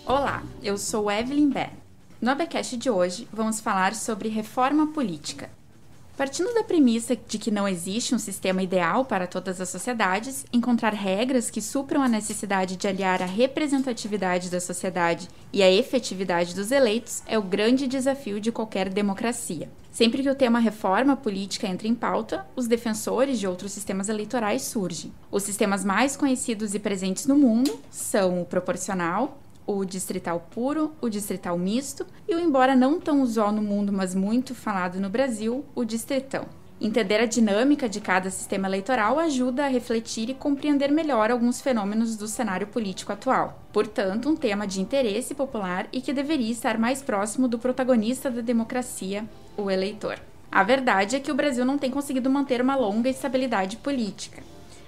Olá, eu sou Evelyn Bé. No ABcast de hoje, vamos falar sobre reforma política. Partindo da premissa de que não existe um sistema ideal para todas as sociedades, encontrar regras que supram a necessidade de aliar a representatividade da sociedade e a efetividade dos eleitos é o grande desafio de qualquer democracia. Sempre que o tema reforma política entra em pauta, os defensores de outros sistemas eleitorais surgem. Os sistemas mais conhecidos e presentes no mundo são o proporcional, o distrital puro, o distrital misto e o, embora não tão usual no mundo, mas muito falado no Brasil, o distritão. Entender a dinâmica de cada sistema eleitoral ajuda a refletir e compreender melhor alguns fenômenos do cenário político atual. Portanto, um tema de interesse popular e que deveria estar mais próximo do protagonista da democracia, o eleitor. A verdade é que o Brasil não tem conseguido manter uma longa estabilidade política.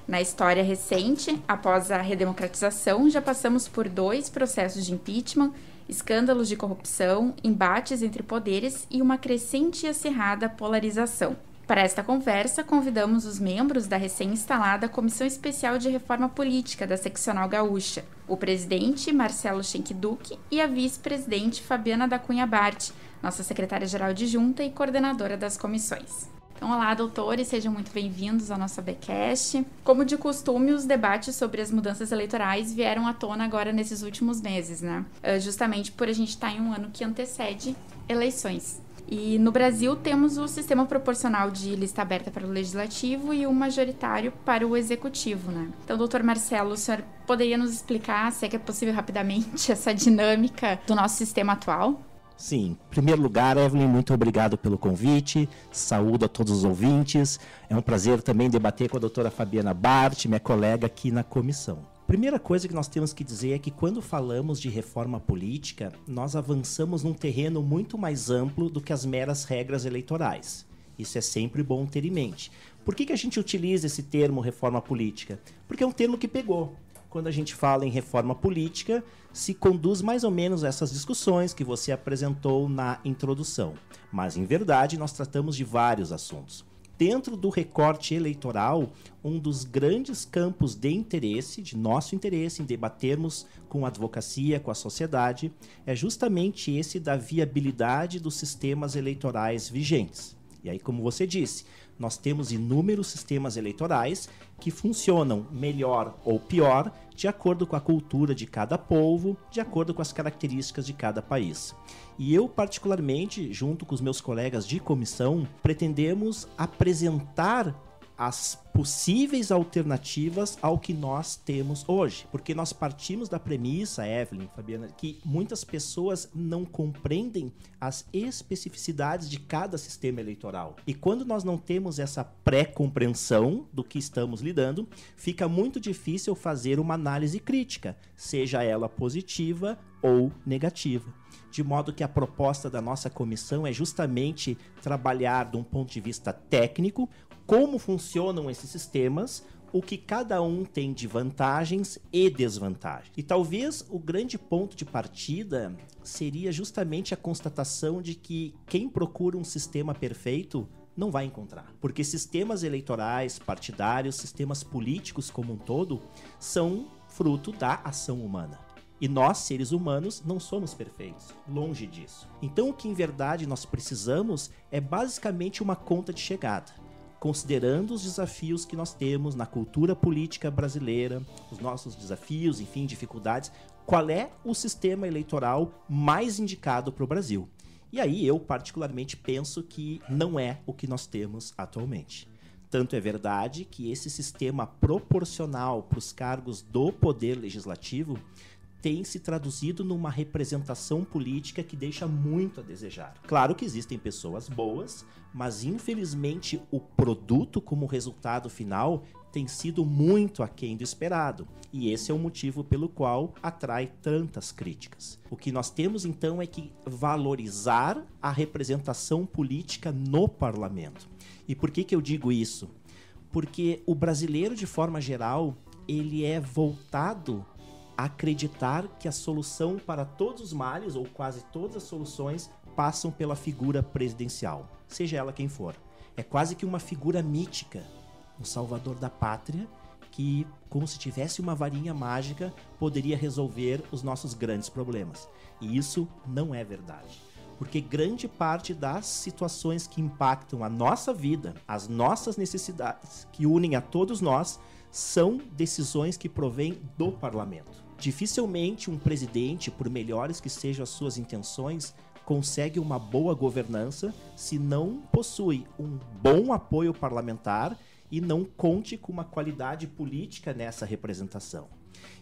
Na história recente, após a redemocratização, já passamos por 2 processos de impeachment, escândalos de corrupção, embates entre poderes e uma crescente e acirrada polarização. Para esta conversa, convidamos os membros da recém-instalada Comissão Especial de Reforma Política da Seccional Gaúcha, o presidente Marcelo Schenck Duque e a vice-presidente Fabiana da Cunha Bart, nossa secretária-geral adjunta e coordenadora das comissões. Então, olá, doutores, sejam muito bem-vindos ao nosso ABcast. Como de costume, os debates sobre as mudanças eleitorais vieram à tona agora nesses últimos meses, né? Justamente por a gente estar em um ano que antecede eleições. E no Brasil temos o sistema proporcional de lista aberta para o legislativo e o majoritário para o executivo, né? Então, doutor Marcelo, o senhor poderia nos explicar, se é que é possível rapidamente, essa dinâmica do nosso sistema atual? Sim, em primeiro lugar, Evelyn, muito obrigado pelo convite, saúdo a todos os ouvintes, é um prazer também debater com a doutora Fabiana Bart, minha colega aqui na comissão. Primeira coisa que nós temos que dizer é que quando falamos de reforma política, nós avançamos num terreno muito mais amplo do que as meras regras eleitorais. Isso é sempre bom ter em mente. Por que a gente utiliza esse termo reforma política? Porque é um termo que pegou. Quando a gente fala em reforma política, se conduz mais ou menos a essas discussões que você apresentou na introdução. Mas, em verdade, nós tratamos de vários assuntos. Dentro do recorte eleitoral, um dos grandes campos de interesse, de nosso interesse em debatermos com a advocacia, com a sociedade, é justamente esse da viabilidade dos sistemas eleitorais vigentes. E aí, como você disse, nós temos inúmeros sistemas eleitorais que funcionam melhor ou pior de acordo com a cultura de cada povo, de acordo com as características de cada país. E eu, particularmente, junto com os meus colegas de comissão, pretendemos apresentar as possíveis alternativas ao que nós temos hoje. Porque nós partimos da premissa, Evelyn, Fabiana, que muitas pessoas não compreendem as especificidades de cada sistema eleitoral. E quando nós não temos essa pré-compreensão do que estamos lidando, fica muito difícil fazer uma análise crítica, seja ela positiva ou negativa. De modo que a proposta da nossa comissão é justamente trabalhar de um ponto de vista técnico, como funcionam esses sistemas, o que cada um tem de vantagens e desvantagens. E talvez o grande ponto de partida seria justamente a constatação de que quem procura um sistema perfeito não vai encontrar. Porque sistemas eleitorais, partidários, sistemas políticos como um todo, são fruto da ação humana. E nós, seres humanos, não somos perfeitos, longe disso. Então o que em verdade nós precisamos é basicamente uma conta de chegada. Considerando os desafios que nós temos na cultura política brasileira, os nossos desafios, enfim, dificuldades, qual é o sistema eleitoral mais indicado para o Brasil? E aí eu particularmente penso que não é o que nós temos atualmente. Tanto é verdade que esse sistema proporcional para os cargos do poder legislativo tem se traduzido numa representação política que deixa muito a desejar. Claro que existem pessoas boas, mas infelizmente o produto como resultado final tem sido muito aquém do esperado. E esse é o motivo pelo qual atrai tantas críticas. O que nós temos então é que valorizar a representação política no parlamento. E por que eu digo isso? Porque o brasileiro, de forma geral, ele é voltado a acreditar que a solução para todos os males, ou quase todas as soluções, passam pela figura presidencial, seja ela quem for. É quase que uma figura mítica, um salvador da pátria, que, como se tivesse uma varinha mágica, poderia resolver os nossos grandes problemas. E isso não é verdade. Porque grande parte das situações que impactam a nossa vida, as nossas necessidades, que unem a todos nós, são decisões que provêm do parlamento. Dificilmente um presidente, por melhores que sejam as suas intenções, consegue uma boa governança se não possui um bom apoio parlamentar e não conte com uma qualidade política nessa representação.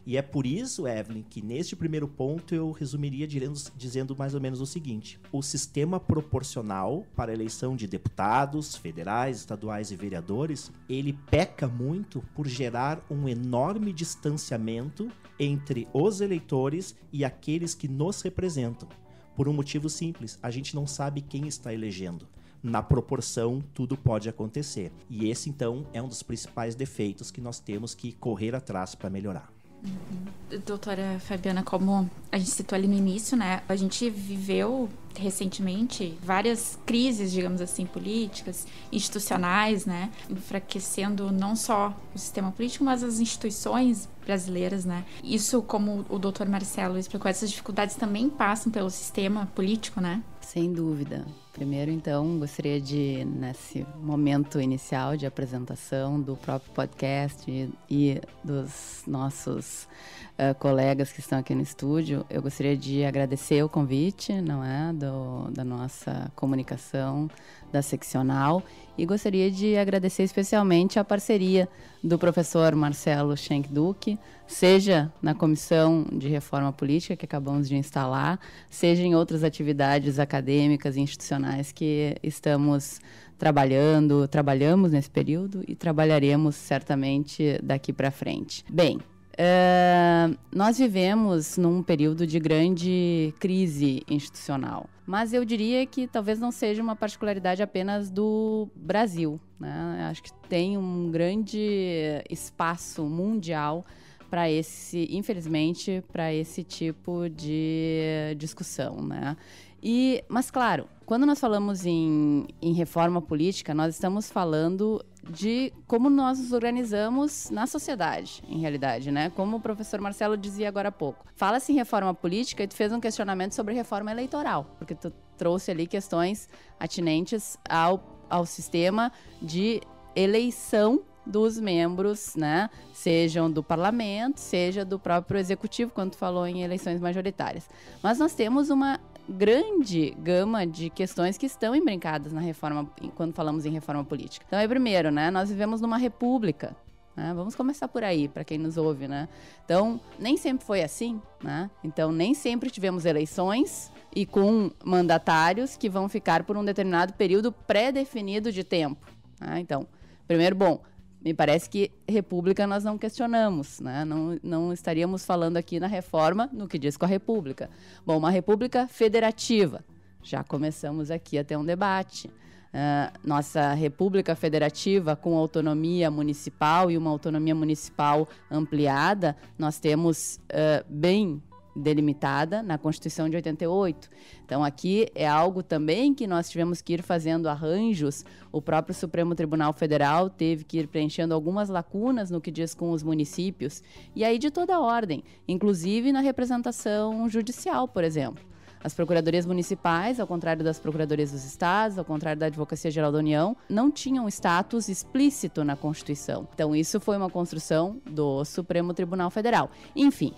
E é por isso, Evelyn, que neste primeiro ponto eu resumiria dizendo mais ou menos o seguinte: o sistema proporcional para a eleição de deputados, federais, estaduais e vereadores, ele peca muito por gerar um enorme distanciamento entre os eleitores e aqueles que nos representam. Por um motivo simples, a gente não sabe quem está elegendo. Na proporção, tudo pode acontecer. E esse, então, é um dos principais defeitos que nós temos que correr atrás para melhorar. Doutora Fabiana, como a gente citou ali no início, né? A gente viveu recentemente várias crises, digamos assim, políticas, institucionais, né? Enfraquecendo não só o sistema político, mas as instituições brasileiras, né? Isso, como o doutor Marcelo explicou, essas dificuldades também passam pelo sistema político, né? Sem dúvida. Primeiro, então, gostaria de, nesse momento inicial de apresentação do próprio podcast e dos nossos colegas que estão aqui no estúdio, eu gostaria de agradecer o convite, não é, da nossa comunicação, da seccional, e gostaria de agradecer especialmente a parceria do professor Marcelo Schenck-Duck, seja na Comissão de Reforma Política que acabamos de instalar, seja em outras atividades acadêmicas e institucionais que estamos trabalhamos nesse período e trabalharemos certamente daqui para frente. Bem, nós vivemos num período de grande crise institucional, mas eu diria que talvez não seja uma particularidade apenas do Brasil, né? Acho que tem um grande espaço mundial para infelizmente, para esse tipo de discussão, né? Mas, claro, quando nós falamos em reforma política, nós estamos falando de como nós nos organizamos na sociedade, em realidade, né? Como o professor Marcelo dizia agora há pouco. Fala-se em reforma política e tu fez um questionamento sobre reforma eleitoral, porque tu trouxe ali questões atinentes ao sistema de eleição dos membros, né? Sejam do parlamento, seja do próprio executivo, quando tu falou em eleições majoritárias. Mas nós temos uma grande gama de questões que estão embrincadas na reforma, quando falamos em reforma política. Então, primeiro, né? Nós vivemos numa república, né? Vamos começar por aí, para quem nos ouve, né? Então, nem sempre foi assim, né? Então, nem sempre tivemos eleições e com mandatários que vão ficar por um determinado período pré-definido de tempo, né? Então, primeiro, me parece que república nós não questionamos, né? Não estaríamos falando aqui na reforma no que diz com a república. Bom, uma república federativa, já começamos aqui a ter um debate. Nossa república federativa com autonomia municipal e uma autonomia municipal ampliada, nós temos bem delimitada na Constituição de 88. Então, aqui é algo também que nós tivemos que ir fazendo arranjos. O próprio Supremo Tribunal Federal teve que ir preenchendo algumas lacunas no que diz com os municípios. E aí de toda ordem, inclusive na representação judicial, por exemplo. As procuradorias municipais, ao contrário das procuradorias dos estados, ao contrário da Advocacia Geral da União, não tinham status explícito na Constituição. Então, isso foi uma construção do Supremo Tribunal Federal. Enfim,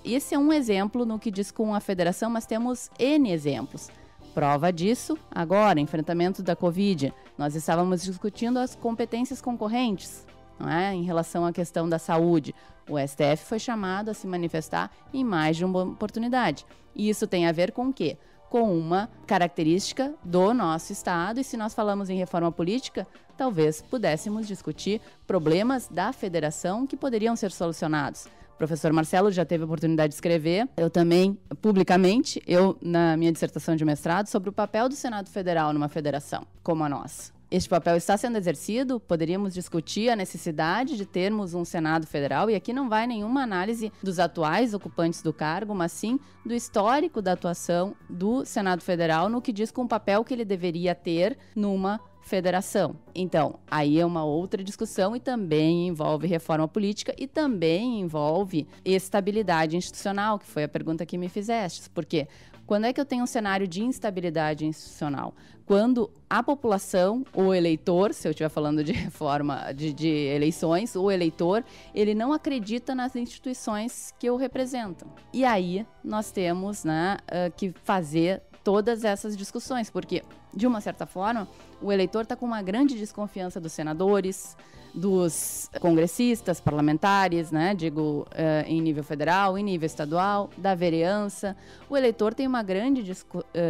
esse é um exemplo no que diz com a federação, mas temos N exemplos. Prova disso, agora, enfrentamento da Covid, nós estávamos discutindo as competências concorrentes, não é? Em relação à questão da saúde. O STF foi chamado a se manifestar em mais de uma oportunidade. E isso tem a ver com o quê? Com uma característica do nosso Estado. E se nós falamos em reforma política, talvez pudéssemos discutir problemas da federação que poderiam ser solucionados. O professor Marcelo já teve a oportunidade de escrever, eu também, publicamente, na minha dissertação de mestrado, sobre o papel do Senado Federal numa federação como a nossa. este papel está sendo exercido, poderíamos discutir a necessidade de termos um Senado Federal, e aqui não vai nenhuma análise dos atuais ocupantes do cargo, mas sim do histórico da atuação do Senado Federal no que diz com o papel que ele deveria ter numa federação. Então, aí é uma outra discussão e também envolve reforma política e também envolve estabilidade institucional, que foi a pergunta que me fizeste. Porque quando é que eu tenho um cenário de instabilidade institucional? Quando a população, o eleitor, se eu estiver falando de reforma de eleições, o eleitor, ele não acredita nas instituições que o representam. E aí nós temos, né, que fazer todas essas discussões, porque, de uma certa forma, o eleitor está com uma grande desconfiança dos senadores, dos congressistas, parlamentares, né, digo, em nível federal, em nível estadual, da vereança. O eleitor tem uma grande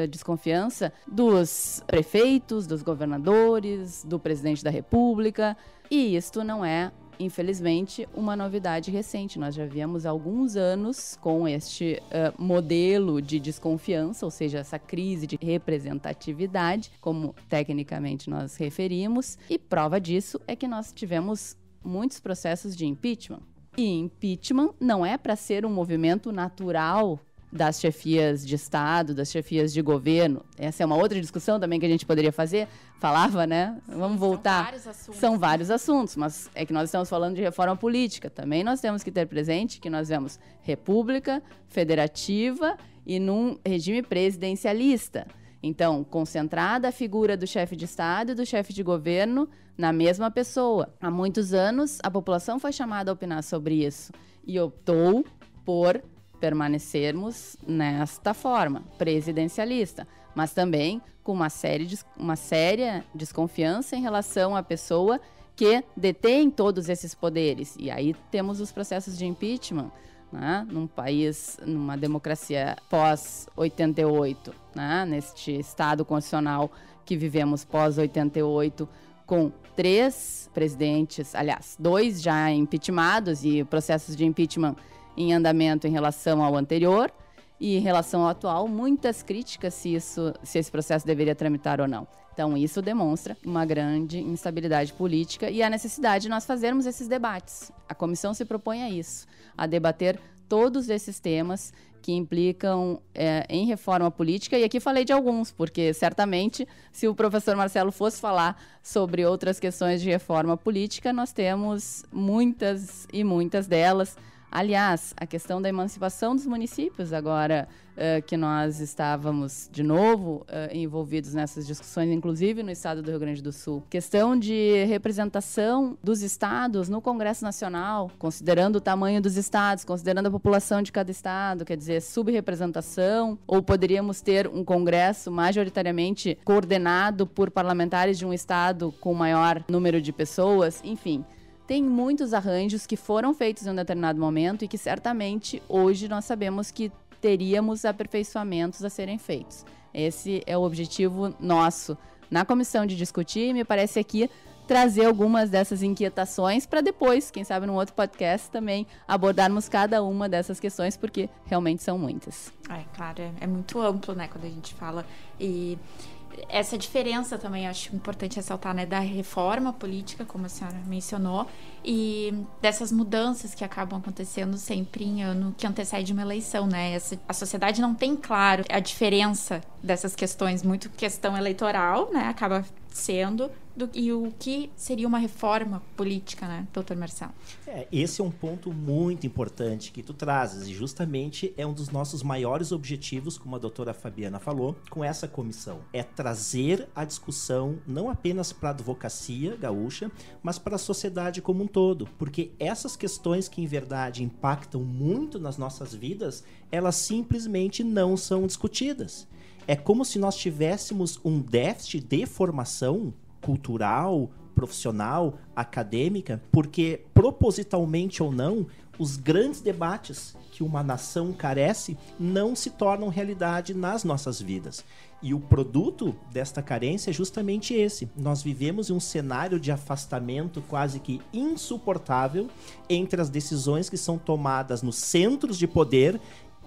desconfiança dos prefeitos, dos governadores, do presidente da República, e isto não é, infelizmente, uma novidade recente. Nós já viemos há alguns anos com este modelo de desconfiança, ou seja, essa crise de representatividade, como tecnicamente nós referimos, e prova disso é que nós tivemos muitos processos de impeachment. E impeachment não é para ser um movimento natural das chefias de Estado, das chefias de governo. Essa é uma outra discussão também que a gente poderia fazer. Falava, né? Vamos voltar. São vários assuntos, mas é que nós estamos falando de reforma política. Também nós temos que ter presente que nós vemos república, federativa e num regime presidencialista. Então, concentrada a figura do chefe de Estado e do chefe de governo na mesma pessoa. Há muitos anos, a população foi chamada a opinar sobre isso e optou por permanecermos nesta forma, presidencialista, mas também com uma séria desconfiança em relação à pessoa que detém todos esses poderes. E aí temos os processos de impeachment, né, num país, numa democracia pós-88, né, neste Estado constitucional que vivemos pós-88, com 3 presidentes, aliás, 2 já impeachmentados e processos de impeachment em andamento em relação ao anterior, e em relação ao atual, muitas críticas se esse processo deveria tramitar ou não. Então, isso demonstra uma grande instabilidade política e a necessidade de nós fazermos esses debates. A comissão se propõe a isso, a debater todos esses temas que implicam em reforma política, e aqui falei de alguns, porque certamente se o professor Marcelo fosse falar sobre outras questões de reforma política, nós temos muitas e muitas delas. Aliás, a questão da emancipação dos municípios, agora que nós estávamos, de novo, envolvidos nessas discussões, inclusive no estado do Rio Grande do Sul. Questão de representação dos estados no Congresso Nacional, considerando o tamanho dos estados, considerando a população de cada estado, quer dizer, subrepresentação, ou poderíamos ter um Congresso majoritariamente coordenado por parlamentares de um estado com maior número de pessoas, enfim. Tem muitos arranjos que foram feitos em um determinado momento e que certamente hoje nós sabemos que teríamos aperfeiçoamentos a serem feitos. Esse é o objetivo nosso na comissão de discutir, e me parece aqui trazer algumas dessas inquietações para depois, quem sabe num outro podcast também, abordarmos cada uma dessas questões, porque realmente são muitas. Claro, é muito amplo, né, quando a gente fala. E essa diferença também acho importante ressaltar, né, da reforma política, como a senhora mencionou, e dessas mudanças que acabam acontecendo sempre em ano que antecede uma eleição, né? A sociedade não tem claro a diferença dessas questões, muito questão eleitoral, né, acaba sendo, e o que seria uma reforma política, né, doutor Marcelo? Esse é um ponto muito importante que tu trazes, e justamente é um dos nossos maiores objetivos, como a doutora Fabiana falou, com essa comissão. É trazer a discussão não apenas para a advocacia gaúcha, mas para a sociedade como um todo, porque essas questões que em verdade impactam muito nas nossas vidas, elas simplesmente não são discutidas. É como se nós tivéssemos um déficit de formação cultural, profissional, acadêmica, porque propositalmente ou não, os grandes debates que uma nação carece não se tornam realidade nas nossas vidas. E o produto desta carência é justamente esse. Nós vivemos em um cenário de afastamento quase que insuportável entre as decisões que são tomadas nos centros de poder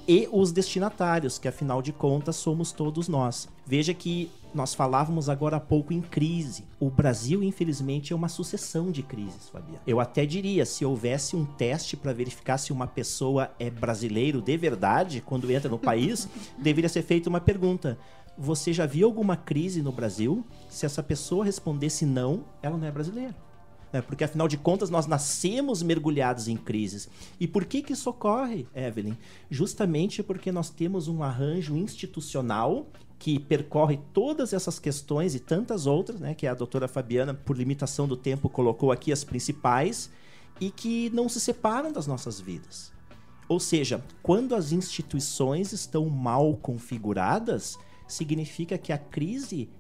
e os destinatários, que afinal de contas somos todos nós. Veja que nós falávamos agora há pouco em crise. O Brasil, infelizmente, é uma sucessão de crises, Fabiana. Eu até diria, se houvesse um teste para verificar se uma pessoa é brasileiro de verdade, quando entra no país, deveria ser feita uma pergunta. Você já viu alguma crise no Brasil? Se essa pessoa respondesse não, ela não é brasileira. Porque, afinal de contas, nós nascemos mergulhados em crises. E por que isso ocorre, Evelyn? Justamente porque nós temos um arranjo institucional que percorre todas essas questões e tantas outras, né, que a doutora Fabiana, por limitação do tempo, colocou aqui as principais, e que não se separam das nossas vidas. Ou seja, quando as instituições estão mal configuradas, significa que a crise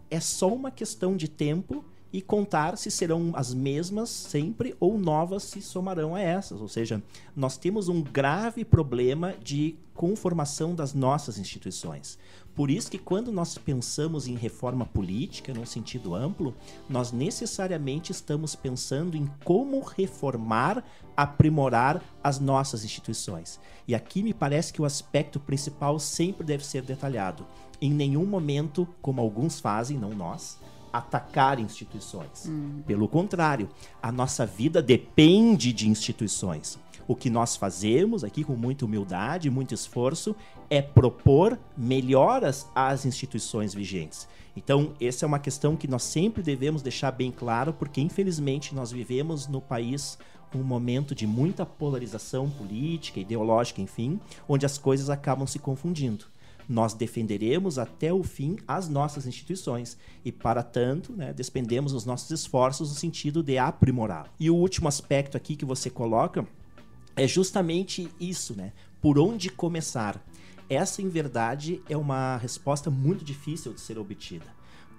é só uma questão de tempo e contar se serão as mesmas sempre ou novas se somarão a essas. Ou seja, nós temos um grave problema de conformação das nossas instituições. Por isso que quando nós pensamos em reforma política, num sentido amplo, nós necessariamente estamos pensando em como reformar, aprimorar as nossas instituições. E aqui me parece que o aspecto principal sempre deve ser detalhado. Em nenhum momento, como alguns fazem, não nós, atacar instituições. Pelo contrário, a nossa vida depende de instituições. O que nós fazemos aqui com muita humildade, muito esforço, é propor melhoras às instituições vigentes. Então, essa é uma questão que nós sempre devemos deixar bem claro, porque infelizmente nós vivemos no país um momento de muita polarização política, ideológica, enfim, onde as coisas acabam se confundindo. Nós defenderemos até o fim as nossas instituições e, para tanto, despendemos os nossos esforços no sentido de aprimorar. E o último aspecto aqui que você coloca é justamente isso, por onde começar? Essa, em verdade, é uma resposta muito difícil de ser obtida.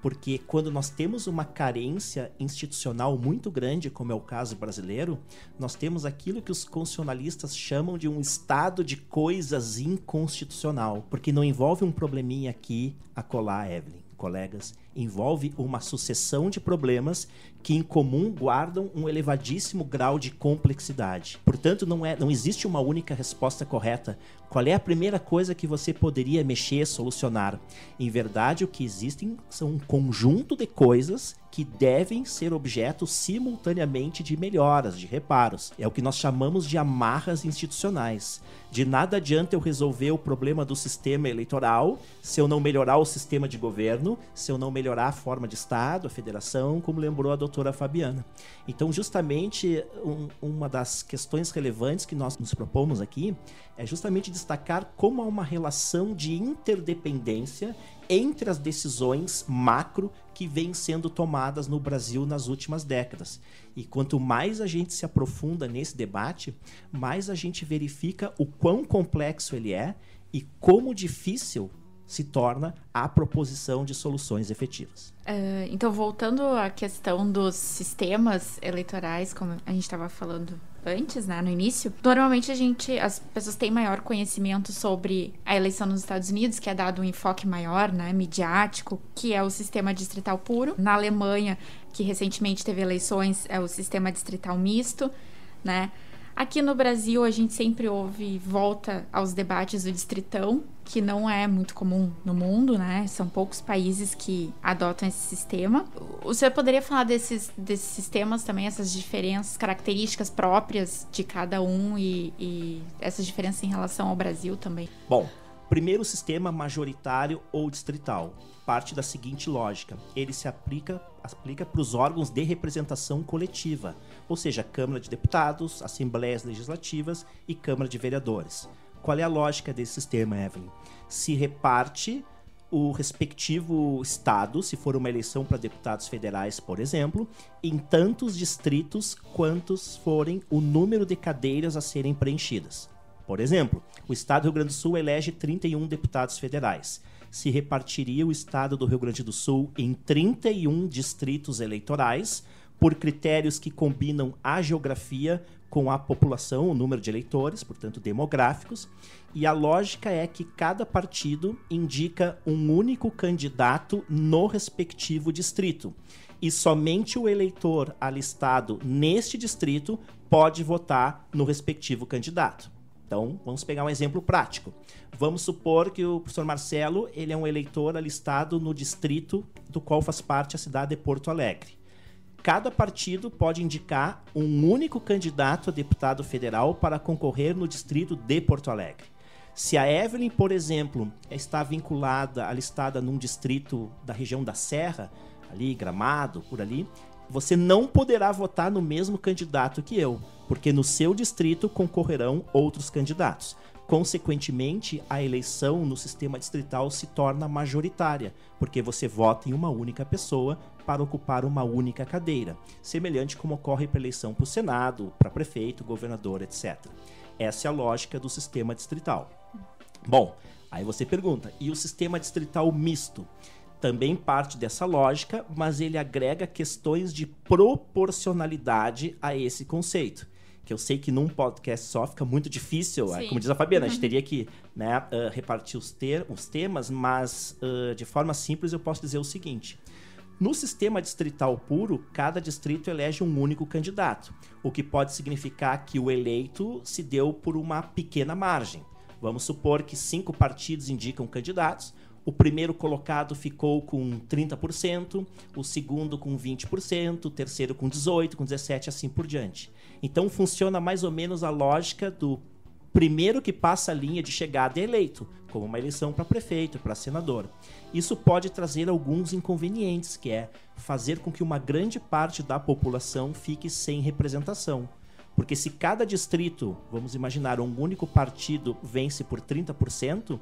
Porque quando nós temos uma carência institucional muito grande, como é o caso brasileiro, nós temos aquilo que os constitucionalistas chamam de um estado de coisas inconstitucional. Porque não envolve um probleminha aqui, acolá, Evelyn, colegas, envolve uma sucessão de problemas que em comum guardam um elevadíssimo grau de complexidade. Portanto, não existe uma única resposta correta. Qual é a primeira coisa que você poderia mexer, solucionar? Em verdade, o que existem são um conjunto de coisas que devem ser objeto simultaneamente de melhoras, de reparos. É o que nós chamamos de amarras institucionais. De nada adianta eu resolver o problema do sistema eleitoral se eu não melhorar o sistema de governo, se eu não melhorar a forma de Estado, a federação, como lembrou a doutora Fabiana. Então, justamente, uma das questões relevantes que nós nos propomos aqui é justamente destacar como há uma relação de interdependência entre as decisões macro que vêm sendo tomadas no Brasil nas últimas décadas. E quanto mais a gente se aprofunda nesse debate, mais a gente verifica o quão complexo ele é e como difícil se torna a proposição de soluções efetivas. Então, voltando à questão dos sistemas eleitorais, como a gente estava falando antes, no início, normalmente as pessoas têm maior conhecimento sobre a eleição nos Estados Unidos, que é dado um enfoque maior, midiático, que é o sistema distrital puro. Na Alemanha, que recentemente teve eleições, é o sistema distrital misto, Aqui no Brasil, a gente sempre volta aos debates do distritão, que não é muito comum no mundo, São poucos países que adotam esse sistema. O senhor poderia falar desses sistemas também, essas diferenças, características próprias de cada um e essas diferenças em relação ao Brasil também? Bom, primeiro sistema majoritário ou distrital. Parte da seguinte lógica: ele se aplica para os órgãos de representação coletiva, ou seja, Câmara de Deputados, Assembleias Legislativas e Câmara de Vereadores. Qual é a lógica desse sistema, Evelyn? Se reparte o respectivo estado, se for uma eleição para deputados federais, por exemplo, em tantos distritos quantos forem o número de cadeiras a serem preenchidas. Por exemplo, o estado do Rio Grande do Sul elege 31 deputados federais. Se repartiria o estado do Rio Grande do Sul em 31 distritos eleitorais, por critérios que combinam a geografia com a população, o número de eleitores, portanto demográficos, e a lógica é que cada partido indica um único candidato no respectivo distrito, e somente o eleitor alistado neste distrito pode votar no respectivo candidato. Então, vamos pegar um exemplo prático. Vamos supor que o professor Marcelo ele é um eleitor alistado no distrito do qual faz parte a cidade de Porto Alegre. Cada partido pode indicar um único candidato a deputado federal para concorrer no distrito de Porto Alegre. Se a Evelyn, por exemplo, está vinculada, alistada num distrito da região da Serra, ali, Gramado, por ali, você não poderá votar no mesmo candidato que eu, porque no seu distrito concorrerão outros candidatos. Consequentemente, a eleição no sistema distrital se torna majoritária, porque você vota em uma única pessoa para ocupar uma única cadeira, semelhante como ocorre para a eleição para o Senado, para prefeito, governador, etc. Essa é a lógica do sistema distrital. Bom, aí você pergunta, e o sistema distrital misto? Também parte dessa lógica, mas ele agrega questões de proporcionalidade a esse conceito. Que eu sei que num podcast só fica muito difícil, como diz a Fabiana, a gente teria que repartir os temas, mas de forma simples eu posso dizer o seguinte. No sistema distrital puro, cada distrito elege um único candidato, o que pode significar que o eleito se deu por uma pequena margem. Vamos supor que 5 partidos indicam candidatos, o primeiro colocado ficou com 30%, o segundo com 20%, o terceiro com 18%, com 17%, assim por diante. Então funciona mais ou menos a lógica do primeiro que passa a linha de chegada é eleito, como uma eleição para prefeito, para senador. Isso pode trazer alguns inconvenientes, que é fazer com que uma grande parte da população fique sem representação. Porque se cada distrito, vamos imaginar, um único partido vence por 30%,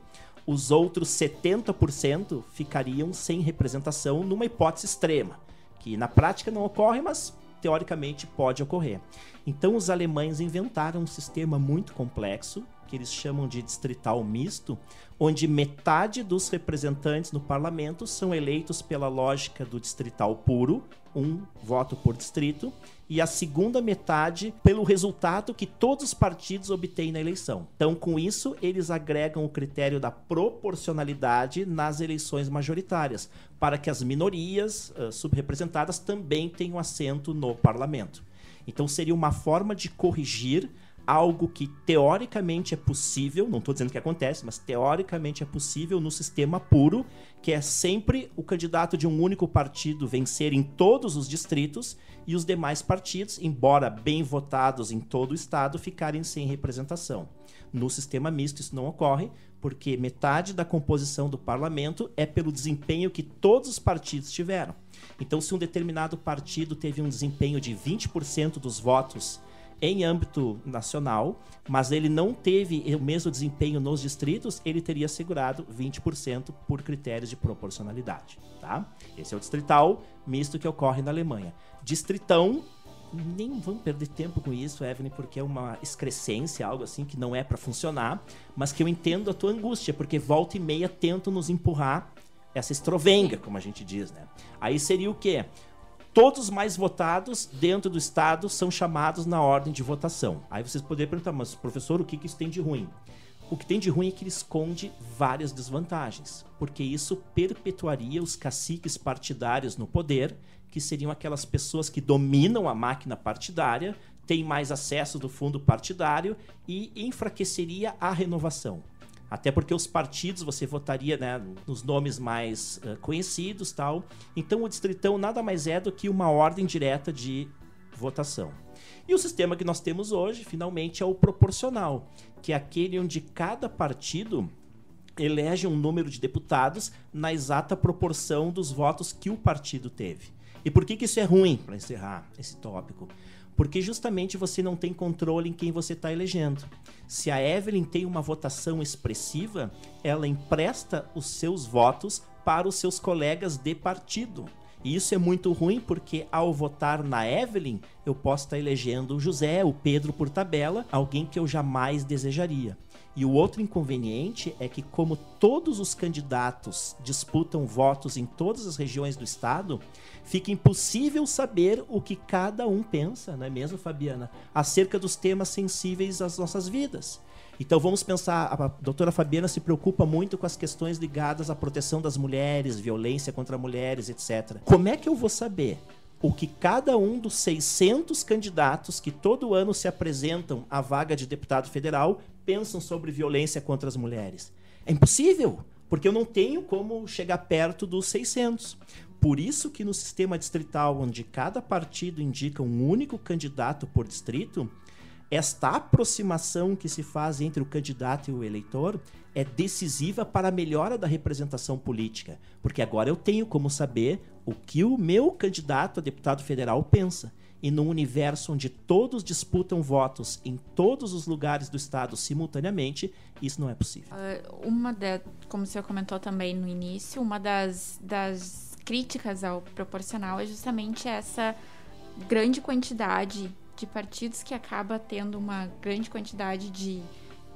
os outros 70% ficariam sem representação numa hipótese extrema, que na prática não ocorre, mas teoricamente pode ocorrer. Então os alemães inventaram um sistema muito complexo, que eles chamam de distrital misto, onde metade dos representantes no parlamento são eleitos pela lógica do distrital puro, um voto por distrito, e a segunda metade pelo resultado que todos os partidos obtêm na eleição. Então, com isso, eles agregam o critério da proporcionalidade nas eleições majoritárias, para que as minorias subrepresentadas também tenham assento no parlamento. Então, seria uma forma de corrigir algo que teoricamente é possível, não estou dizendo que acontece, mas teoricamente é possível no sistema puro, que é sempre o candidato de um único partido vencer em todos os distritos e os demais partidos, embora bem votados em todo o estado, ficarem sem representação. No sistema misto isso não ocorre, porque metade da composição do parlamento é pelo desempenho que todos os partidos tiveram. Então, se um determinado partido teve um desempenho de 20% dos votos em âmbito nacional, mas ele não teve o mesmo desempenho nos distritos, ele teria assegurado 20% por critérios de proporcionalidade. Tá? Esse é o distrital misto que ocorre na Alemanha. Distritão, nem vamos perder tempo com isso, Evelyn, porque é uma excrescência, algo assim que não é para funcionar, mas que eu entendo a tua angústia, porque volta e meia tentam nos empurrar essa estrovenga, como a gente diz, né? Aí seria o quê? Todos os mais votados dentro do estado são chamados na ordem de votação. Aí vocês poderiam perguntar, mas professor, o que isso tem de ruim? O que tem de ruim é que ele esconde várias desvantagens, porque isso perpetuaria os caciques partidários no poder, que seriam aquelas pessoas que dominam a máquina partidária, têm mais acesso do fundo partidário e enfraqueceria a renovação. Até porque os partidos você votaria, né, nos nomes mais conhecidos, tal. Então o distritão nada mais é do que uma ordem direta de votação. E o sistema que nós temos hoje, finalmente, é o proporcional, que é aquele onde cada partido elege um número de deputados na exata proporção dos votos que o partido teve. E por que isso é ruim, para encerrar esse tópico? Porque justamente você não tem controle em quem você está elegendo. Se a Evelyn tem uma votação expressiva, ela empresta os seus votos para os seus colegas de partido. E isso é muito ruim porque ao votar na Evelyn, eu posso estar elegendo o José, o Pedro por tabela, alguém que eu jamais desejaria. E o outro inconveniente é que, como todos os candidatos disputam votos em todas as regiões do estado, fica impossível saber o que cada um pensa, não é mesmo, Fabiana? Acerca dos temas sensíveis às nossas vidas. Então vamos pensar, a doutora Fabiana se preocupa muito com as questões ligadas à proteção das mulheres, violência contra mulheres, etc. Como é que eu vou saber o que cada um dos 600 candidatos que todo ano se apresentam à vaga de deputado federal pensam sobre violência contra as mulheres. É impossível, porque eu não tenho como chegar perto dos 600. Por isso que no sistema distrital, onde cada partido indica um único candidato por distrito, esta aproximação que se faz entre o candidato e o eleitor é decisiva para a melhora da representação política, porque agora eu tenho como saber o que o meu candidato a deputado federal pensa. E num universo onde todos disputam votos em todos os lugares do estado simultaneamente, isso não é possível. Como o senhor comentou também no início, uma das críticas ao proporcional é justamente essa grande quantidade de partidos que acaba tendo uma grande quantidade de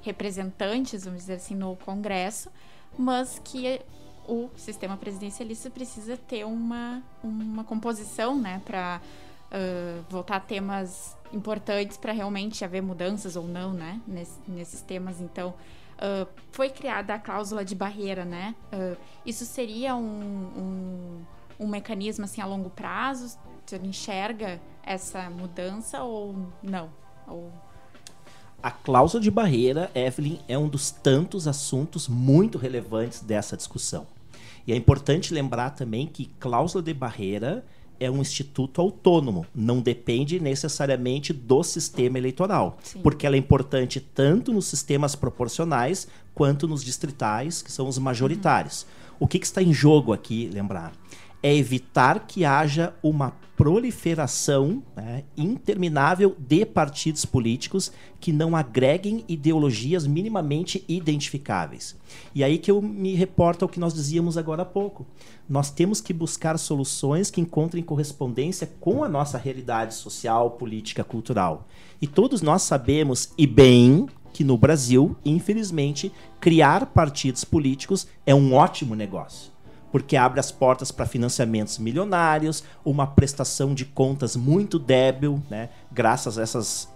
representantes, vamos dizer assim, no Congresso, mas que o sistema presidencialista precisa ter uma composição, né, para votar temas importantes para realmente haver mudanças ou não, né, nesses temas. Então, foi criada a cláusula de barreira, né? Isso seria um mecanismo assim a longo prazo? Você enxerga essa mudança ou não? A cláusula de barreira, Evelyn, é um dos tantos assuntos muito relevantes dessa discussão. E é importante lembrar também que cláusula de barreira é um instituto autônomo, não depende necessariamente do sistema eleitoral. Sim. Porque ela é importante tanto nos sistemas proporcionais quanto nos distritais, que são os majoritários. O que está em jogo aqui, lembrar? É evitar que haja uma proliferação, né, interminável de partidos políticos que não agreguem ideologias minimamente identificáveis. E aí que eu me reporto ao que nós dizíamos agora há pouco. Nós temos que buscar soluções que encontrem correspondência com a nossa realidade social, política, cultural. E todos nós sabemos, e bem, que no Brasil, infelizmente, criar partidos políticos é um ótimo negócio. Porque abre as portas para financiamentos milionários, uma prestação de contas muito débil, né, graças a essas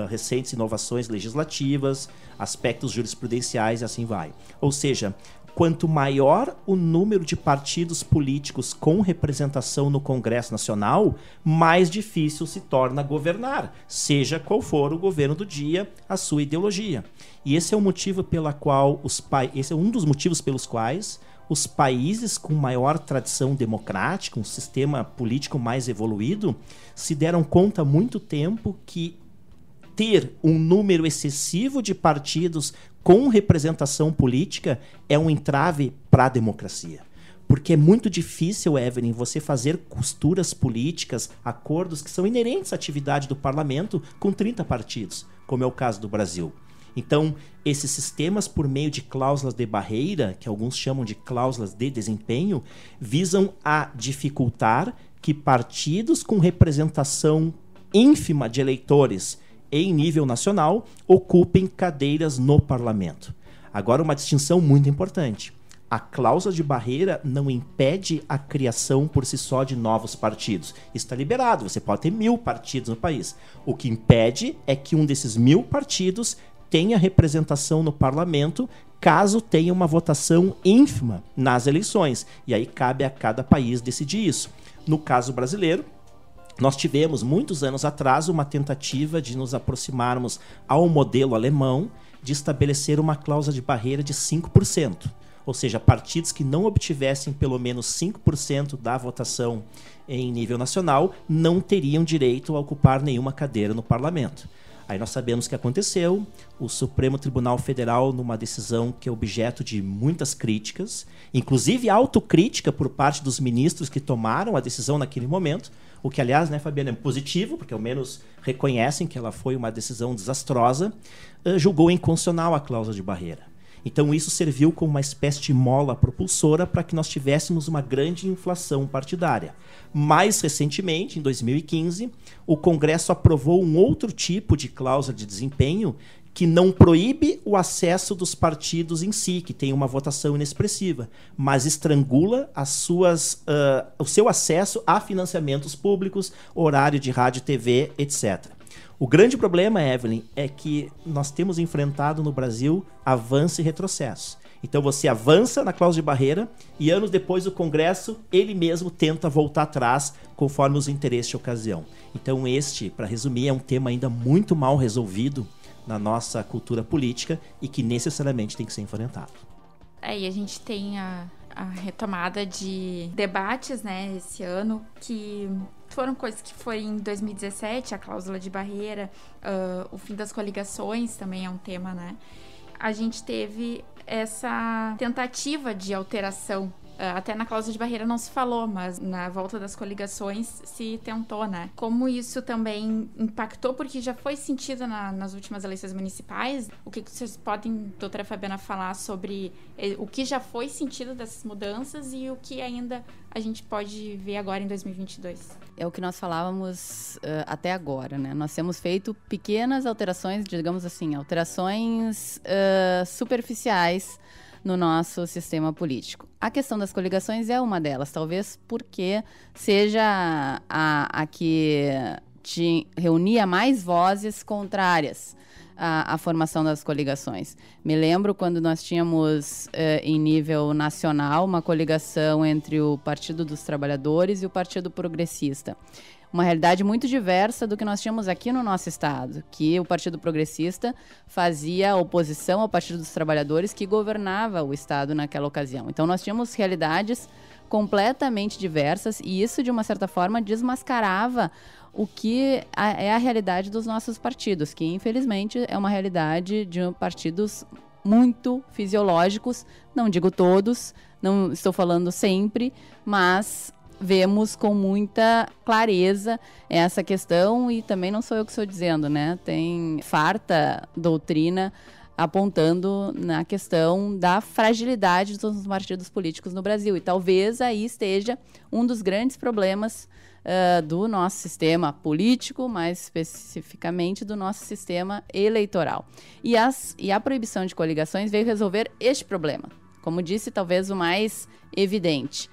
recentes inovações legislativas, aspectos jurisprudenciais e assim vai. Ou seja, quanto maior o número de partidos políticos com representação no Congresso Nacional, mais difícil se torna governar, seja qual for o governo do dia, a sua ideologia. E esse é o motivo pela qual esse é um dos motivos pelos quais os países com maior tradição democrática, um sistema político mais evoluído, se deram conta há muito tempo que ter um número excessivo de partidos com representação política é um entrave para a democracia. Porque é muito difícil, Evelyn, você fazer costuras políticas, acordos que são inerentes à atividade do parlamento com 30 partidos, como é o caso do Brasil. Então, esses sistemas, por meio de cláusulas de barreira, que alguns chamam de cláusulas de desempenho, visam a dificultar que partidos com representação ínfima de eleitores em nível nacional ocupem cadeiras no parlamento. Agora, uma distinção muito importante. A cláusula de barreira não impede a criação por si só de novos partidos. Isso está liberado, você pode ter 1000 partidos no país. O que impede é que um desses 1000 partidos tenha representação no parlamento, caso tenha uma votação ínfima nas eleições. E aí cabe a cada país decidir isso. No caso brasileiro, nós tivemos, muitos anos atrás, uma tentativa de nos aproximarmos ao modelo alemão de estabelecer uma cláusula de barreira de 5%. Ou seja, partidos que não obtivessem pelo menos 5% da votação em nível nacional não teriam direito a ocupar nenhuma cadeira no parlamento. Aí nós sabemos o que aconteceu, o Supremo Tribunal Federal, numa decisão que é objeto de muitas críticas, inclusive autocrítica por parte dos ministros que tomaram a decisão naquele momento, o que, aliás, né, Fabiana, é positivo, porque ao menos reconhecem que ela foi uma decisão desastrosa, julgou inconstitucional a cláusula de barreira. Então isso serviu como uma espécie de mola propulsora para que nós tivéssemos uma grande inflação partidária. Mais recentemente, em 2015, o Congresso aprovou um outro tipo de cláusula de desempenho que não proíbe o acesso dos partidos em si, que tem uma votação inexpressiva, mas estrangula o seu acesso a financiamentos públicos, horário de rádio, TV, etc. O grande problema, Evelyn, é que nós temos enfrentado no Brasil avanço e retrocesso. Então você avança na cláusula de barreira e anos depois o Congresso, ele mesmo tenta voltar atrás conforme os interesses de ocasião. Então este, para resumir, é um tema ainda muito mal resolvido na nossa cultura política e que necessariamente tem que ser enfrentado. E a gente tem a retomada de debates, né, esse ano, que foram coisas que foi em 2017, a cláusula de barreira, o fim das coligações também é um tema, né? A gente teve essa tentativa de alteração. Até na cláusula de barreira não se falou, mas na volta das coligações se tentou, né? Como isso também impactou, porque já foi sentido nas últimas eleições municipais. O que vocês podem, doutora Fabiana, falar sobre o que já foi sentido dessas mudanças e o que ainda a gente pode ver agora em 2022? É o que nós falávamos até agora, né? Nós temos feito pequenas alterações, digamos assim, alterações superficiais no nosso sistema político. A questão das coligações é uma delas, talvez porque seja a que reunia mais vozes contrárias à formação das coligações. Me lembro quando nós tínhamos, em nível nacional, uma coligação entre o Partido dos Trabalhadores e o Partido Progressista. Uma realidade muito diversa do que nós tínhamos aqui no nosso estado, que o Partido Progressista fazia oposição ao Partido dos Trabalhadores, que governava o estado naquela ocasião. Então, nós tínhamos realidades completamente diversas e isso, de uma certa forma, desmascarava o que é a realidade dos nossos partidos, que, infelizmente, é uma realidade de partidos muito fisiológicos, não digo todos, não estou falando sempre, mas vemos com muita clareza essa questão e também não sou eu que estou dizendo, né? Tem farta doutrina apontando na questão da fragilidade dos partidos políticos no Brasil. E talvez aí esteja um dos grandes problemas do nosso sistema político, mais especificamente do nosso sistema eleitoral. E a proibição de coligações veio resolver este problema. Como disse, talvez o mais evidente.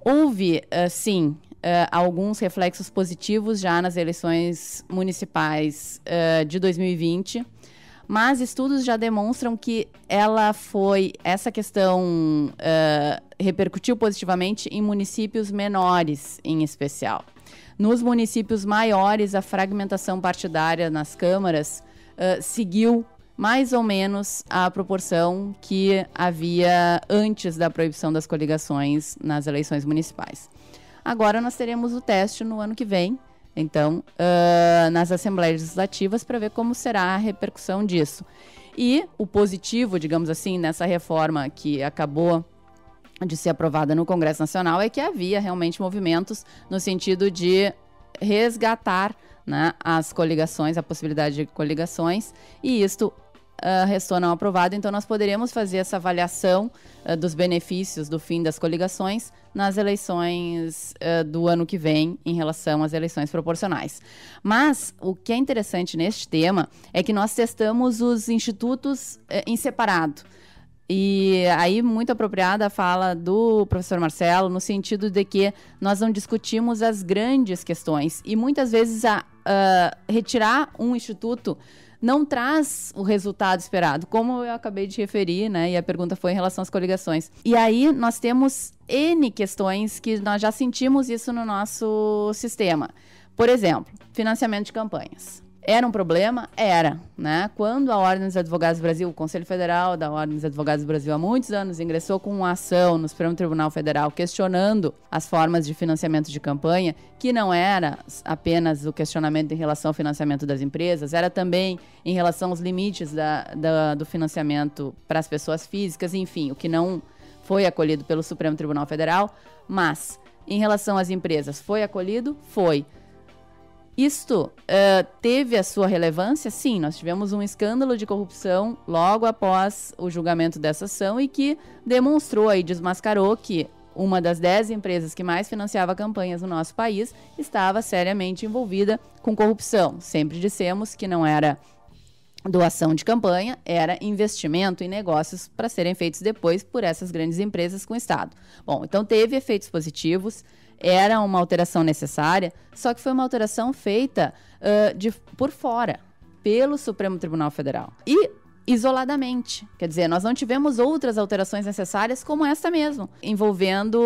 Houve, sim, alguns reflexos positivos já nas eleições municipais de 2020, mas estudos já demonstram que essa questão repercutiu positivamente em municípios menores, em especial. Nos municípios maiores, a fragmentação partidária nas câmaras seguiu mais ou menos a proporção que havia antes da proibição das coligações nas eleições municipais. Agora nós teremos o teste no ano que vem, então, nas assembleias legislativas, para ver como será a repercussão disso. E o positivo, digamos assim, nessa reforma que acabou de ser aprovada no Congresso Nacional é que havia realmente movimentos no sentido de resgatar, né, as coligações, a possibilidade de coligações, e isto restou não aprovado, então nós poderemos fazer essa avaliação dos benefícios do fim das coligações nas eleições do ano que vem em relação às eleições proporcionais. Mas o que é interessante neste tema é que nós testamos os institutos em separado. E aí, muito apropriada a fala do professor Marcelo, no sentido de que nós não discutimos as grandes questões. E muitas vezes retirar um instituto não traz o resultado esperado, como eu acabei de referir, né? E a pergunta foi em relação às coligações. E aí nós temos N questões que nós já sentimos isso no nosso sistema. Por exemplo, financiamento de campanhas. Era um problema? Era, né? Quando a Ordem dos Advogados do Brasil, o Conselho Federal da Ordem dos Advogados do Brasil, há muitos anos, ingressou com uma ação no Supremo Tribunal Federal questionando as formas de financiamento de campanha, que não era apenas o questionamento em relação ao financiamento das empresas, era também em relação aos limites do financiamento para as pessoas físicas, enfim, o que não foi acolhido pelo Supremo Tribunal Federal, mas em relação às empresas, foi acolhido? Foi. Isto teve a sua relevância? Sim, nós tivemos um escândalo de corrupção logo após o julgamento dessa ação e que demonstrou e desmascarou que uma das 10 empresas que mais financiava campanhas no nosso país estava seriamente envolvida com corrupção. Sempre dissemos que não era doação de campanha, era investimento em negócios para serem feitos depois por essas grandes empresas com o Estado. Bom, então teve efeitos positivos, era uma alteração necessária, só que foi uma alteração feita por fora, pelo Supremo Tribunal Federal. E isoladamente. Quer dizer, nós não tivemos outras alterações necessárias como esta mesmo, envolvendo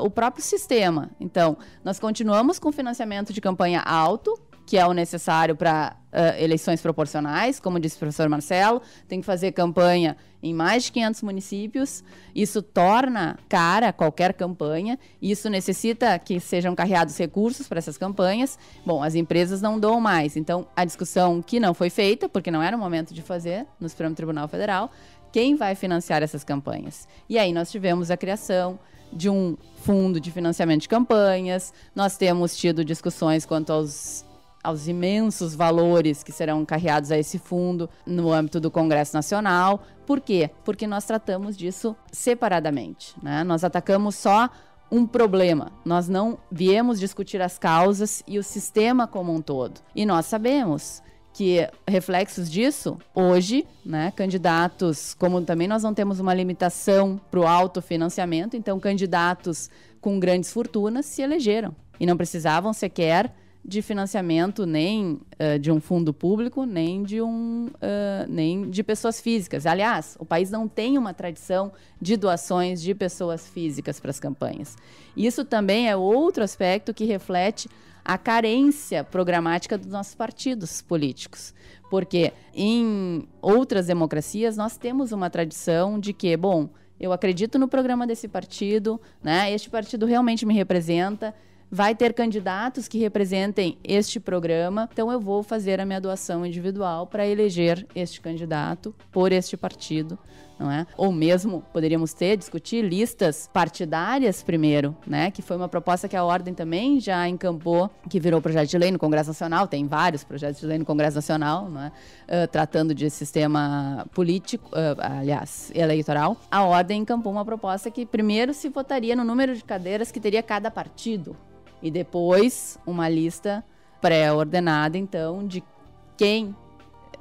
o próprio sistema. Então, nós continuamos com financiamento de campanha alto, que é o necessário para eleições proporcionais, como disse o professor Marcelo, tem que fazer campanha em mais de 500 municípios, isso torna cara qualquer campanha, isso necessita que sejam carreados recursos para essas campanhas. Bom, as empresas não doam mais, então a discussão que não foi feita, porque não era o momento de fazer no Supremo Tribunal Federal, quem vai financiar essas campanhas? E aí nós tivemos a criação de um fundo de financiamento de campanhas, nós temos tido discussões quanto aos imensos valores que serão carreados a esse fundo no âmbito do Congresso Nacional. Por quê? Porque nós tratamos disso separadamente, né? Nós atacamos só um problema, nós não viemos discutir as causas e o sistema como um todo. E nós sabemos que reflexos disso, hoje, né, candidatos, como também nós não temos uma limitação para o autofinanciamento, então candidatos com grandes fortunas se elegeram e não precisavam sequer de financiamento nem de um fundo público, nem de pessoas físicas. Aliás, o país não tem uma tradição de doações de pessoas físicas para as campanhas. Isso também é outro aspecto que reflete a carência programática dos nossos partidos políticos. Porque em outras democracias nós temos uma tradição de que, bom, eu acredito no programa desse partido, né? Este partido realmente me representa, vai ter candidatos que representem este programa, então eu vou fazer a minha doação individual para eleger este candidato por este partido, não é? Ou mesmo poderíamos discutir listas partidárias primeiro, né? Que foi uma proposta que a Ordem também já encampou, que virou projeto de lei no Congresso Nacional, tem vários projetos de lei no Congresso Nacional, não é? Tratando de sistema político, aliás, eleitoral. A Ordem encampou uma proposta que primeiro se votaria no número de cadeiras que teria cada partido, e depois uma lista pré-ordenada, então, de quem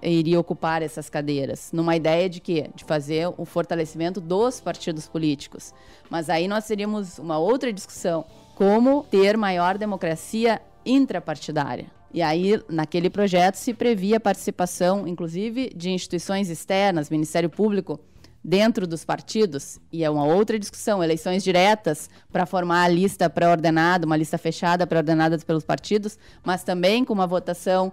iria ocupar essas cadeiras, numa ideia de quê? De fazer o fortalecimento dos partidos políticos. Mas aí nós teríamos uma outra discussão, como ter maior democracia intrapartidária. E aí, naquele projeto, se previa a participação, inclusive, de instituições externas, Ministério Público, dentro dos partidos, e é uma outra discussão, eleições diretas para formar a lista pré-ordenada, uma lista fechada pré-ordenada pelos partidos, mas também com uma votação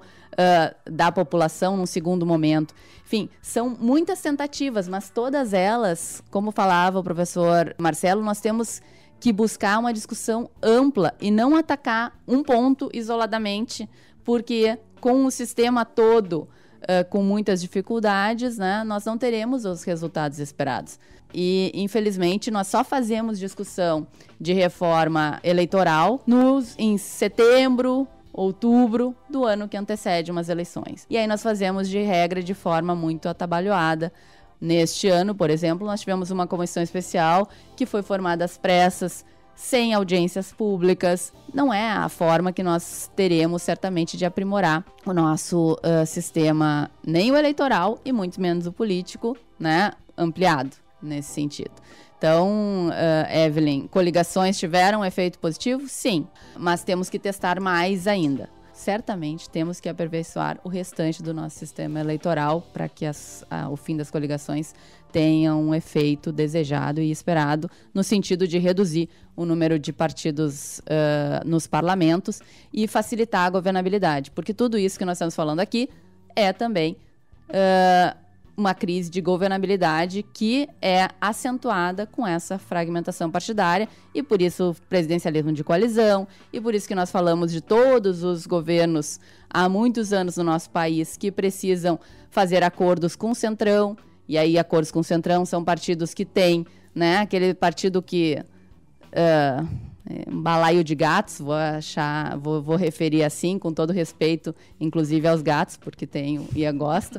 da população num segundo momento. Enfim, são muitas tentativas, mas todas elas, como falava o professor Marcelo, nós temos que buscar uma discussão ampla e não atacar um ponto isoladamente, porque com o sistema todo com muitas dificuldades, né, nós não teremos os resultados esperados. E, infelizmente, nós só fazemos discussão de reforma eleitoral em setembro, outubro do ano que antecede umas eleições. E aí nós fazemos, de regra, de forma muito atabalhoada. Neste ano, por exemplo, nós tivemos uma comissão especial que foi formada às pressas, sem audiências públicas. Não é a forma que nós teremos, certamente, de aprimorar o nosso sistema, nem o eleitoral e muito menos o político, né, ampliado nesse sentido. Então, Evelyn, coligações tiveram efeito positivo? Sim, mas temos que testar mais ainda. Certamente temos que aperfeiçoar o restante do nosso sistema eleitoral para que o fim das coligações tenha um efeito desejado e esperado, no sentido de reduzir o número de partidos nos parlamentos e facilitar a governabilidade. Porque tudo isso que nós estamos falando aqui é também uma crise de governabilidade que é acentuada com essa fragmentação partidária, e por isso o presidencialismo de coalizão, e por isso que nós falamos de todos os governos há muitos anos no nosso país que precisam fazer acordos com o Centrão, e aí acordos com o Centrão são partidos que têm, né, aquele partido que... um balaio de gatos, vou referir assim, com todo respeito, inclusive aos gatos, porque tenho e gosto.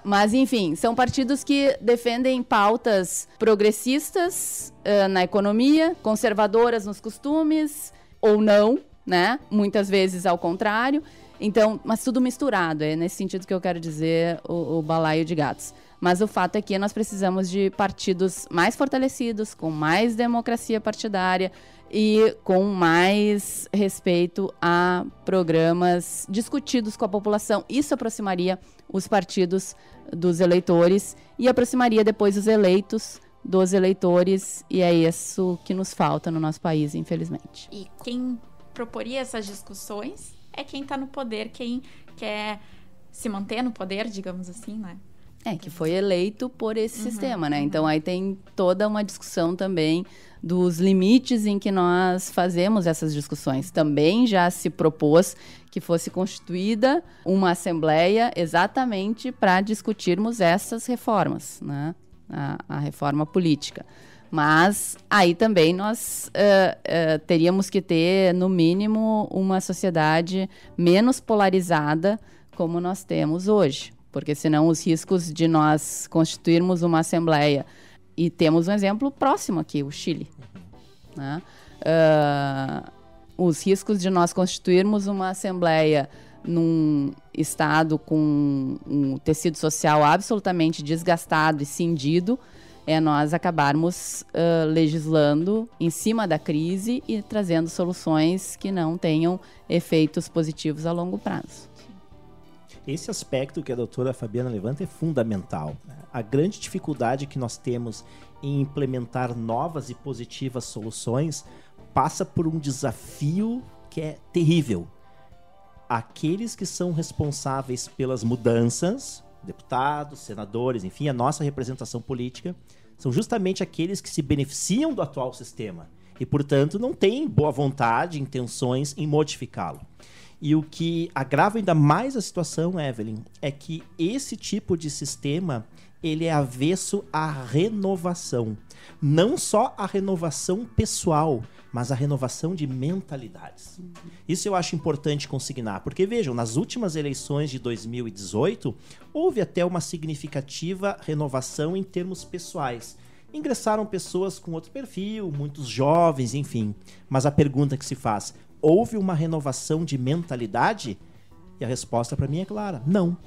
Mas, enfim, são partidos que defendem pautas progressistas na economia, conservadoras nos costumes, ou não, né? Muitas vezes ao contrário. Então, mas tudo misturado, é nesse sentido que eu quero dizer o balaio de gatos. Mas o fato é que nós precisamos de partidos mais fortalecidos, com mais democracia partidária, e com mais respeito a programas discutidos com a população. Isso aproximaria os partidos dos eleitores e aproximaria depois os eleitos dos eleitores, e é isso que nos falta no nosso país, infelizmente. E quem proporia essas discussões é quem está no poder, quem quer se manter no poder, digamos assim, né? Que foi eleito por esse sistema, né? Então, aí tem toda uma discussão também dos limites em que nós fazemos essas discussões. Também já se propôs que fosse constituída uma assembleia exatamente para discutirmos essas reformas, né? A reforma política. Mas aí também nós teríamos que ter, no mínimo, uma sociedade menos polarizada como nós temos hoje. Porque senão os riscos de nós constituirmos uma assembleia, e temos um exemplo próximo aqui, o Chile, né? Os riscos de nós constituirmos uma assembleia num estado com um tecido social absolutamente desgastado e cindido, é nós acabarmos legislando em cima da crise e trazendo soluções que não tenham efeitos positivos a longo prazo. Esse aspecto que a doutora Fabiana levanta é fundamental. A grande dificuldade que nós temos em implementar novas e positivas soluções passa por um desafio que é terrível. Aqueles que são responsáveis pelas mudanças, deputados, senadores, enfim, a nossa representação política, são justamente aqueles que se beneficiam do atual sistema e, portanto, não têm boa vontade, intenções em modificá-lo. E o que agrava ainda mais a situação, Evelyn, é que esse tipo de sistema, ele é avesso à renovação. Não só a renovação pessoal, mas a renovação de mentalidades. Isso eu acho importante consignar, porque vejam, nas últimas eleições de 2018, houve até uma significativa renovação em termos pessoais. Ingressaram pessoas com outro perfil, muitos jovens, enfim. Mas a pergunta que se faz, houve uma renovação de mentalidade? E a resposta para mim é clara, não.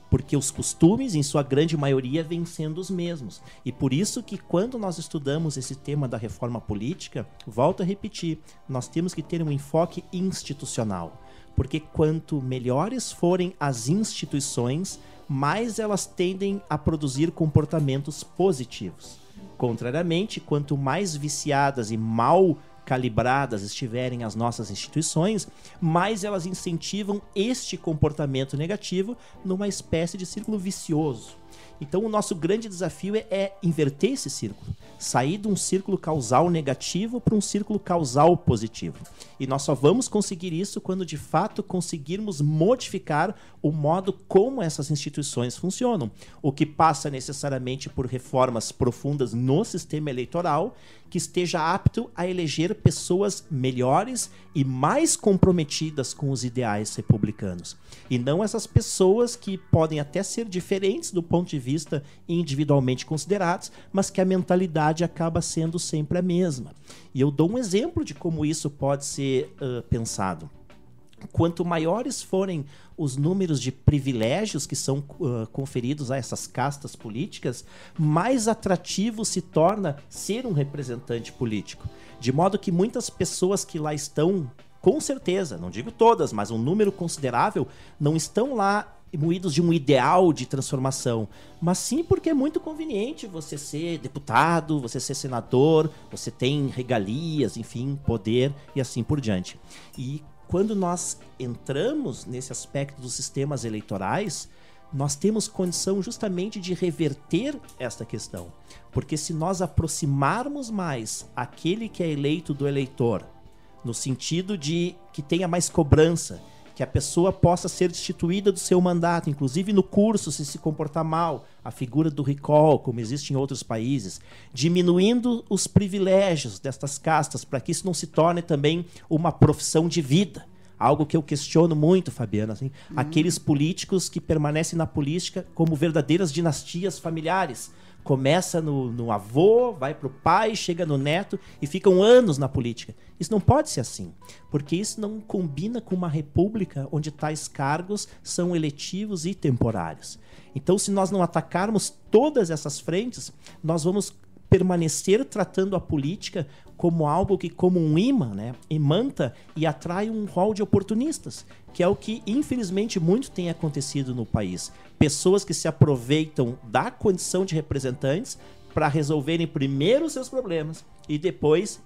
Porque os costumes, em sua grande maioria, vêm sendo os mesmos. E por isso que quando nós estudamos esse tema da reforma política, volto a repetir, nós temos que ter um enfoque institucional. Porque quanto melhores forem as instituições, mais elas tendem a produzir comportamentos positivos. Contrariamente, quanto mais viciadas e mal calibradas estiverem as nossas instituições, mais elas incentivam este comportamento negativo numa espécie de círculo vicioso. Então o nosso grande desafio é inverter esse círculo, sair de um círculo causal negativo para um círculo causal positivo. E nós só vamos conseguir isso quando de fato conseguirmos modificar o modo como essas instituições funcionam, o que passa necessariamente por reformas profundas no sistema eleitoral, que esteja apto a eleger pessoas melhores e mais comprometidas com os ideais republicanos. E não essas pessoas que podem até ser diferentes do ponto de vista individualmente considerados, mas que a mentalidade acaba sendo sempre a mesma. E eu dou um exemplo de como isso pode ser pensado. Quanto maiores forem os números de privilégios que são conferidos a essas castas políticas, mais atrativo se torna ser um representante político. De modo que muitas pessoas que lá estão, com certeza, não digo todas, mas um número considerável, não estão lá imbuídos de um ideal de transformação, mas sim porque é muito conveniente você ser deputado, você ser senador, você tem regalias, enfim, poder e assim por diante. E quando nós entramos nesse aspecto dos sistemas eleitorais, nós temos condição justamente de reverter esta questão. Porque se nós aproximarmos mais aquele que é eleito do eleitor, no sentido de que tenha mais cobrança, que a pessoa possa ser destituída do seu mandato, inclusive no curso, se comportar mal, a figura do recall, como existe em outros países, diminuindo os privilégios destas castas, para que isso não se torne também uma profissão de vida. Algo que eu questiono muito, Fabiana. Assim, aqueles políticos que permanecem na política como verdadeiras dinastias familiares. Começa no avô, vai para o pai, chega no neto e ficam anos na política. Isso não pode ser assim, porque isso não combina com uma república onde tais cargos são eletivos e temporários. Então, se nós não atacarmos todas essas frentes, nós vamos permanecer tratando a política como algo que, como um imã, né, imanta e atrai um rol de oportunistas, que é o que, infelizmente, muito tem acontecido no país. Pessoas que se aproveitam da condição de representantes para resolverem primeiro os seus problemas e depois,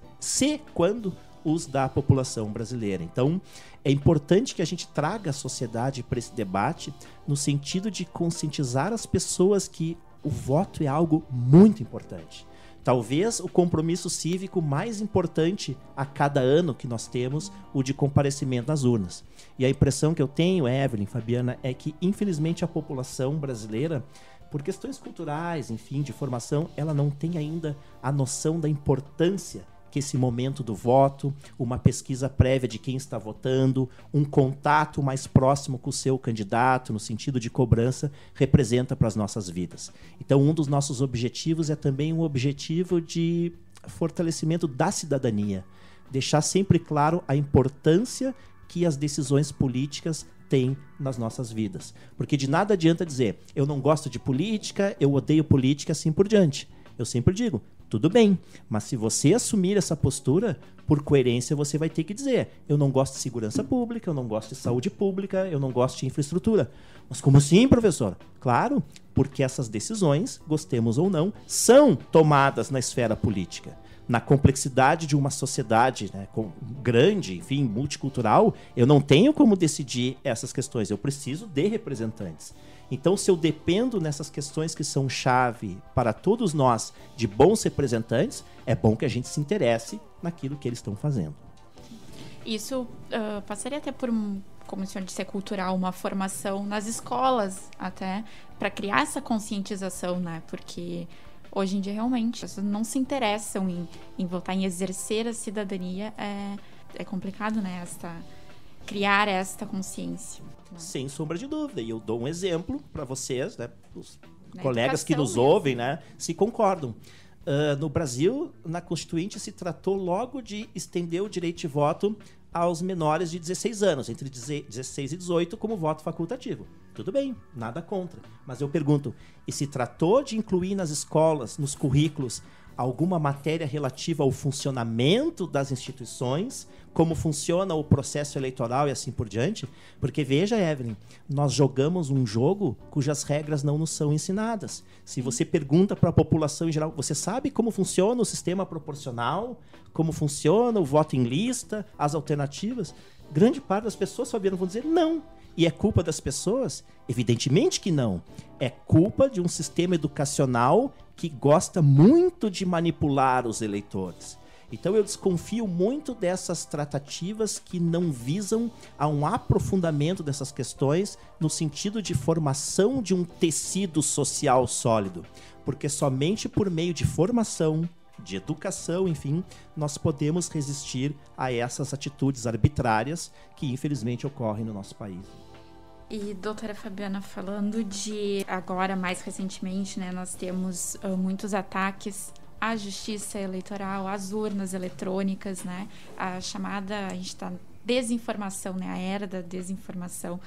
quando os da população brasileira. Então, é importante que a gente traga a sociedade para esse debate no sentido de conscientizar as pessoas que o voto é algo muito importante. Talvez o compromisso cívico mais importante a cada ano que nós temos, o de comparecimento nas urnas. E a impressão que eu tenho, Evelyn, Fabiana, é que, infelizmente, a população brasileira, por questões culturais, enfim, de formação, ela não tem ainda a noção da importância que esse momento do voto, uma pesquisa prévia de quem está votando, um contato mais próximo com o seu candidato, no sentido de cobrança, representa para as nossas vidas. Então, um dos nossos objetivos é também um objetivo de fortalecimento da cidadania. Deixar sempre claro a importância que as decisões políticas têm nas nossas vidas. Porque de nada adianta dizer, eu não gosto de política, eu odeio política, assim por diante. Eu sempre digo, tudo bem, mas se você assumir essa postura, por coerência você vai ter que dizer, eu não gosto de segurança pública, eu não gosto de saúde pública, eu não gosto de infraestrutura. Mas como assim, professor? Claro, porque essas decisões, gostemos ou não, são tomadas na esfera política. Na complexidade de uma sociedade, né, grande, enfim, multicultural, eu não tenho como decidir essas questões, eu preciso de representantes. Então, se eu dependo nessas questões que são chave para todos nós de bons representantes, é bom que a gente se interesse naquilo que eles estão fazendo. Isso passaria até por, como o senhor disse, cultural, uma formação nas escolas até, para criar essa conscientização, né? Porque hoje em dia, realmente, as pessoas não se interessam em votar, em exercer a cidadania. É complicado, né? Criar esta consciência. Sem sombra de dúvida. E eu dou um exemplo para vocês, né? Os colegas que nos ouvem, né? Se concordam. No Brasil, na Constituinte, se tratou logo de estender o direito de voto aos menores de 16 anos, entre 16 e 18, como voto facultativo. Tudo bem, nada contra. Mas eu pergunto, e se tratou de incluir nas escolas, nos currículos, alguma matéria relativa ao funcionamento das instituições, como funciona o processo eleitoral e assim por diante? Porque veja, Evelyn, nós jogamos um jogo cujas regras não nos são ensinadas. Se você pergunta para a população em geral, você sabe como funciona o sistema proporcional? Como funciona o voto em lista? As alternativas? Grande parte das pessoas, Fabiano, vão dizer não. E é culpa das pessoas? Evidentemente que não. É culpa de um sistema educacional que gosta muito de manipular os eleitores. Então eu desconfio muito dessas tratativas que não visam a um aprofundamento dessas questões no sentido de formação de um tecido social sólido. Porque somente por meio de formação, de educação, enfim, nós podemos resistir a essas atitudes arbitrárias que infelizmente ocorrem no nosso país. E, doutora Fabiana, falando de agora, mais recentemente, né, nós temos muitos ataques à justiça eleitoral, às urnas eletrônicas, né, a gente está desinformação, né, a era da desinformação.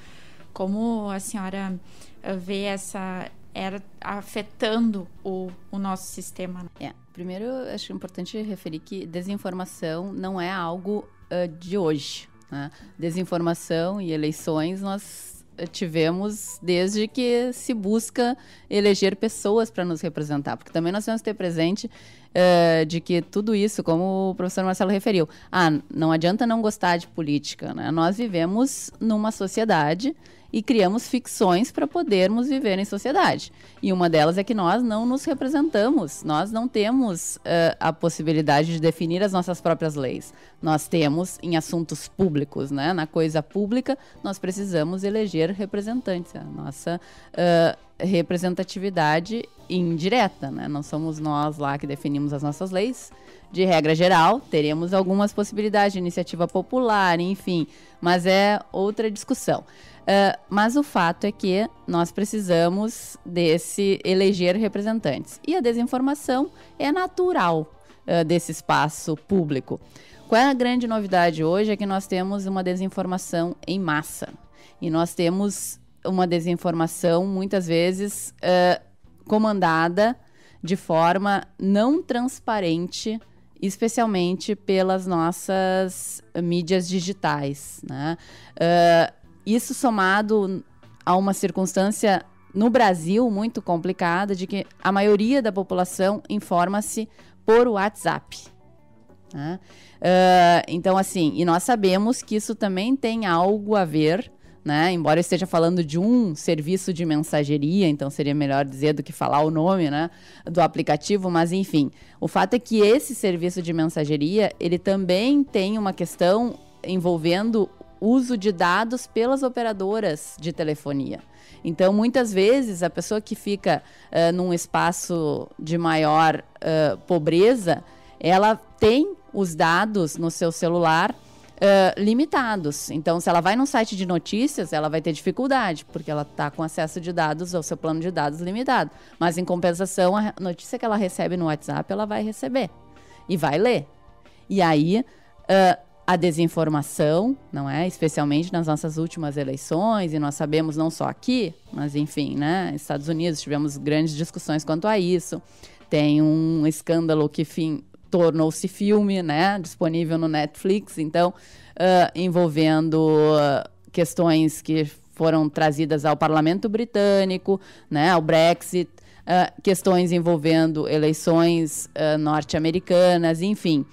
Como a senhora vê essa era afetando o nosso sistema? Primeiro, acho importante referir que desinformação não é algo de hoje, né? Desinformação e eleições nós tivemos desde que se busca eleger pessoas para nos representar, porque também nós temos que ter presente de que tudo isso, como o professor Marcelo referiu, não adianta não gostar de política, né? Nós vivemos numa sociedade e criamos ficções para podermos viver em sociedade. E uma delas é que nós não nos representamos, nós não temos a possibilidade de definir as nossas próprias leis. Nós temos em assuntos públicos, né? Na coisa pública, nós precisamos eleger representantes. A nossa representatividade indireta, né? Não somos nós lá que definimos as nossas leis. De regra geral, teremos algumas possibilidades de iniciativa popular, enfim, mas é outra discussão. Mas o fato é que nós precisamos eleger representantes. E a desinformação é natural desse espaço público. Qual é a grande novidade hoje? É que nós temos uma desinformação em massa. E nós temos uma desinformação, muitas vezes, comandada de forma não transparente, especialmente pelas nossas mídias digitais, né? Isso somado a uma circunstância no Brasil muito complicada de que a maioria da população informa-se por WhatsApp, né? Então, assim, e nós sabemos que isso também tem algo a ver, né? Embora eu esteja falando de um serviço de mensageria, então seria melhor dizer do que falar o nome, né, do aplicativo, mas enfim, o fato é que esse serviço de mensageria, ele também tem uma questão envolvendo uso de dados pelas operadoras de telefonia. Então, muitas vezes, a pessoa que fica num espaço de maior pobreza, ela tem os dados no seu celular limitados. Então, se ela vai num site de notícias, ela vai ter dificuldade, porque ela está com acesso de dados ao seu plano de dados limitado. Mas, em compensação, a notícia que ela recebe no WhatsApp, ela vai receber e vai ler. E aí, a desinformação, não é? Especialmente nas nossas últimas eleições, e nós sabemos não só aqui, mas, enfim, né? Nos Estados Unidos tivemos grandes discussões quanto a isso. Tem um escândalo que, tornou-se filme, né, disponível no Netflix, então, envolvendo questões que foram trazidas ao Parlamento Britânico, né, ao Brexit, questões envolvendo eleições norte-americanas, enfim,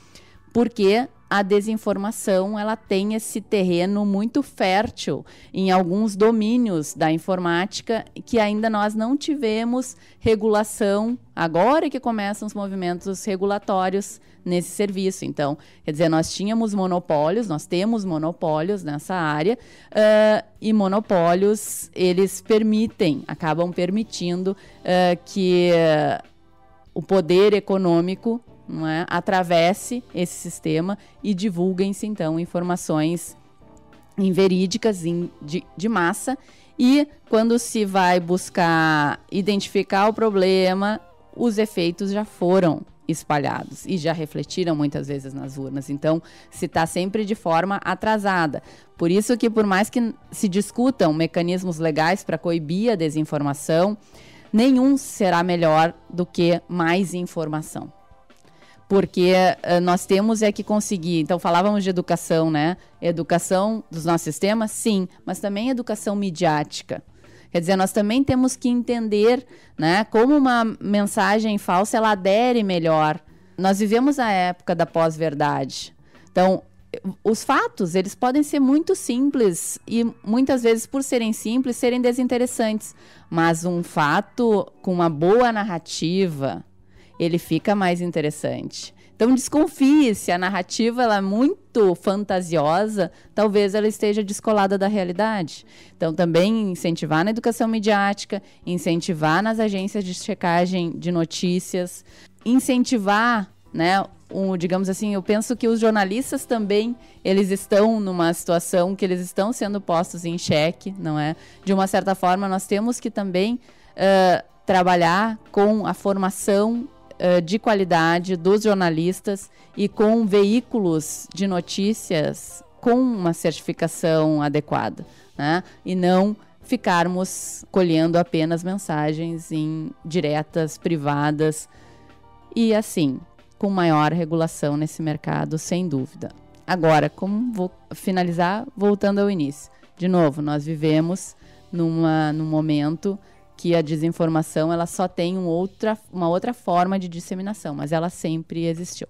porque a desinformação, ela tem esse terreno muito fértil em alguns domínios da informática que ainda nós não tivemos regulação, agora que começam os movimentos regulatórios nesse serviço. Então, quer dizer, nós temos monopólios nessa área, e monopólios, eles acabam permitindo que o poder econômico, não é, atravesse esse sistema e divulguem-se, então, informações inverídicas de massa. E quando se vai buscar identificar o problema, os efeitos já foram espalhados e já refletiram muitas vezes nas urnas. Então, se está sempre de forma atrasada. Por isso que, por mais que se discutam mecanismos legais para coibir a desinformação, nenhum será melhor do que mais informação. Porque nós temos que conseguir, então falávamos de educação, né? Educação dos nossos sistemas, sim, mas também educação midiática. Quer dizer, nós também temos que entender, né, como uma mensagem falsa ela adere melhor. Nós vivemos a época da pós-verdade. Então, os fatos, eles podem ser muito simples e muitas vezes, por serem simples, serem desinteressantes. Mas um fato com uma boa narrativa, ele fica mais interessante. Então, desconfie, se a narrativa ela é muito fantasiosa, talvez ela esteja descolada da realidade. Então, também incentivar na educação midiática, incentivar nas agências de checagem de notícias, incentivar, né, digamos assim, eu penso que os jornalistas também, eles estão numa situação que eles estão sendo postos em xeque, não é? De uma certa forma, nós temos que também trabalhar com a formação de qualidade dos jornalistas e com veículos de notícias com uma certificação adequada, né? E não ficarmos colhendo apenas mensagens diretas, privadas, e assim, com maior regulação nesse mercado, sem dúvida. Agora, como vou finalizar, voltando ao início. De novo, nós vivemos num momento que a desinformação ela só tem uma outra forma de disseminação, mas ela sempre existiu.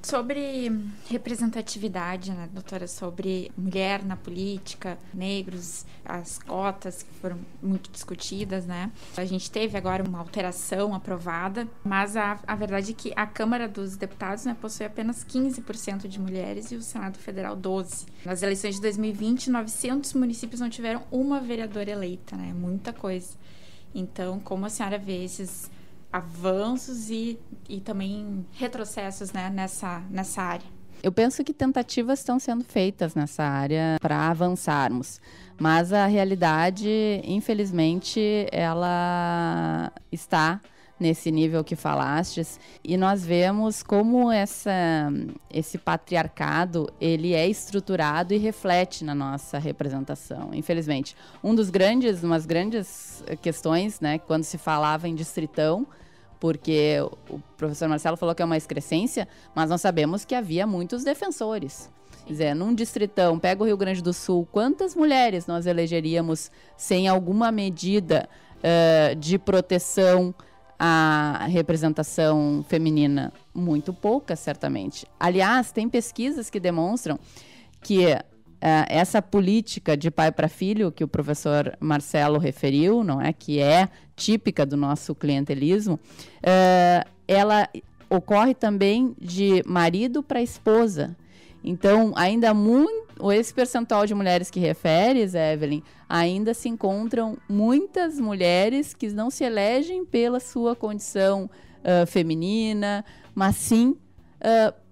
Sobre representatividade, né, doutora, sobre mulher na política, negros, as cotas que foram muito discutidas, né? A gente teve agora uma alteração aprovada, mas a verdade é que a Câmara dos Deputados, né, possui apenas 15% de mulheres e o Senado Federal 12%. Nas eleições de 2020, 900 municípios não tiveram uma vereadora eleita, né? Muita coisa. Então, como a senhora vê esses avanços e também retrocessos, né, nessa área? Eu penso que tentativas estão sendo feitas nessa área para avançarmos, mas a realidade, infelizmente, ela está nesse nível que falastes, e nós vemos como esse patriarcado, ele é estruturado e reflete na nossa representação, infelizmente. Umas grandes questões, né, quando se falava em distritão, porque o professor Marcelo falou que é uma excrescência, mas nós sabemos que havia muitos defensores. Quer dizer, num distritão, pega o Rio Grande do Sul, quantas mulheres nós elegeríamos sem alguma medida de proteção à representação feminina? Muito poucas, certamente. Aliás, tem pesquisas que demonstram que essa política de pai para filho que o professor Marcelo referiu, não é, que é típica do nosso clientelismo, ela ocorre também de marido para esposa. Então, ainda esse percentual de mulheres que referes, Evelyn, ainda se encontram muitas mulheres que não se elegem pela sua condição feminina, mas sim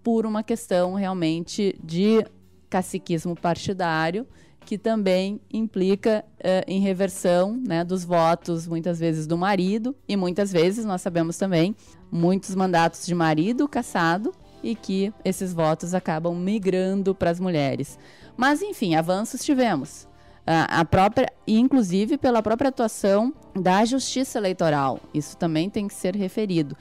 por uma questão realmente de caciquismo partidário, que também implica em reversão, né, dos votos, muitas vezes do marido, e muitas vezes, nós sabemos também, muitos mandatos de marido cassado, e que esses votos acabam migrando para as mulheres. Mas, enfim, avanços tivemos. Inclusive pela própria atuação da Justiça Eleitoral. Isso também tem que ser referido.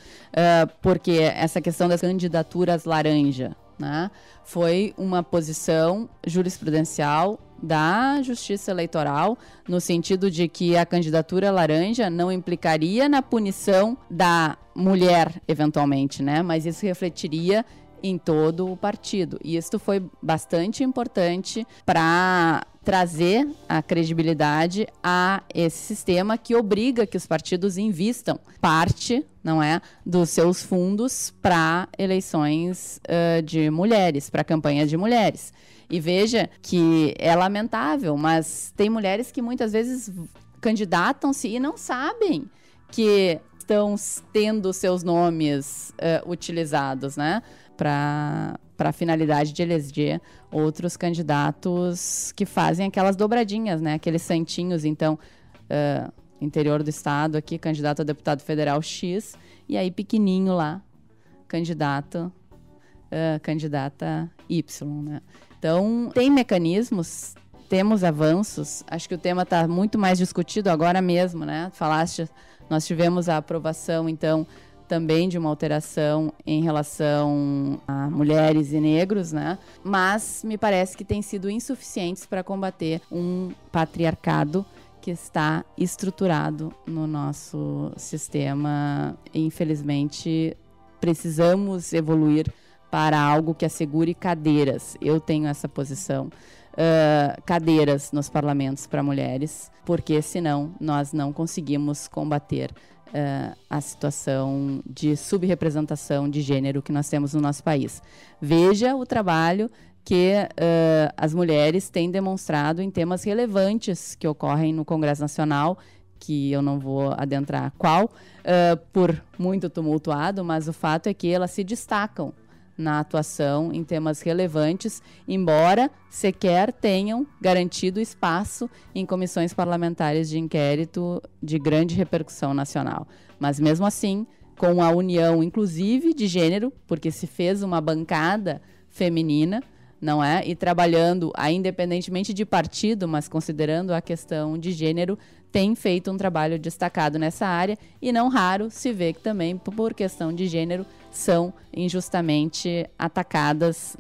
Porque essa questão das candidaturas laranja, né, foi uma posição jurisprudencial da Justiça Eleitoral, no sentido de que a candidatura laranja não implicaria na punição da mulher, eventualmente, né? Mas isso refletiria em todo o partido. E isso foi bastante importante para trazer a credibilidade a esse sistema que obriga que os partidos invistam parte, não é, dos seus fundos para eleições de mulheres, para campanha de mulheres. E veja que é lamentável, mas tem mulheres que muitas vezes candidatam-se e não sabem que estão tendo seus nomes utilizados, né, para a finalidade de eleger outros candidatos que fazem aquelas dobradinhas, né, aqueles santinhos. Então, interior do estado aqui, candidato a deputado federal X, e aí pequenininho lá, candidata Y, né. Então, tem mecanismos, temos avanços. Acho que o tema está muito mais discutido agora mesmo, né? Falaste, nós tivemos a aprovação, então, também de uma alteração em relação a mulheres e negros, né? Mas me parece que tem sido insuficientes para combater um patriarcado que está estruturado no nosso sistema. Infelizmente, precisamos evoluir para algo que assegure cadeiras. Eu tenho essa posição. Cadeiras nos parlamentos para mulheres, porque senão nós não conseguimos combater a situação de subrepresentação de gênero que nós temos no nosso país. Veja o trabalho que as mulheres têm demonstrado em temas relevantes que ocorrem no Congresso Nacional, que eu não vou adentrar qual, por muito tumultuado, mas o fato é que elas se destacam na atuação em temas relevantes, embora sequer tenham garantido espaço em comissões parlamentares de inquérito de grande repercussão nacional. Mas mesmo assim, com a união inclusive de gênero, porque se fez uma bancada feminina, não é? E trabalhando, independentemente de partido, mas considerando a questão de gênero, tem feito um trabalho destacado nessa área, e não raro se vê que também, por questão de gênero, são injustamente atacadas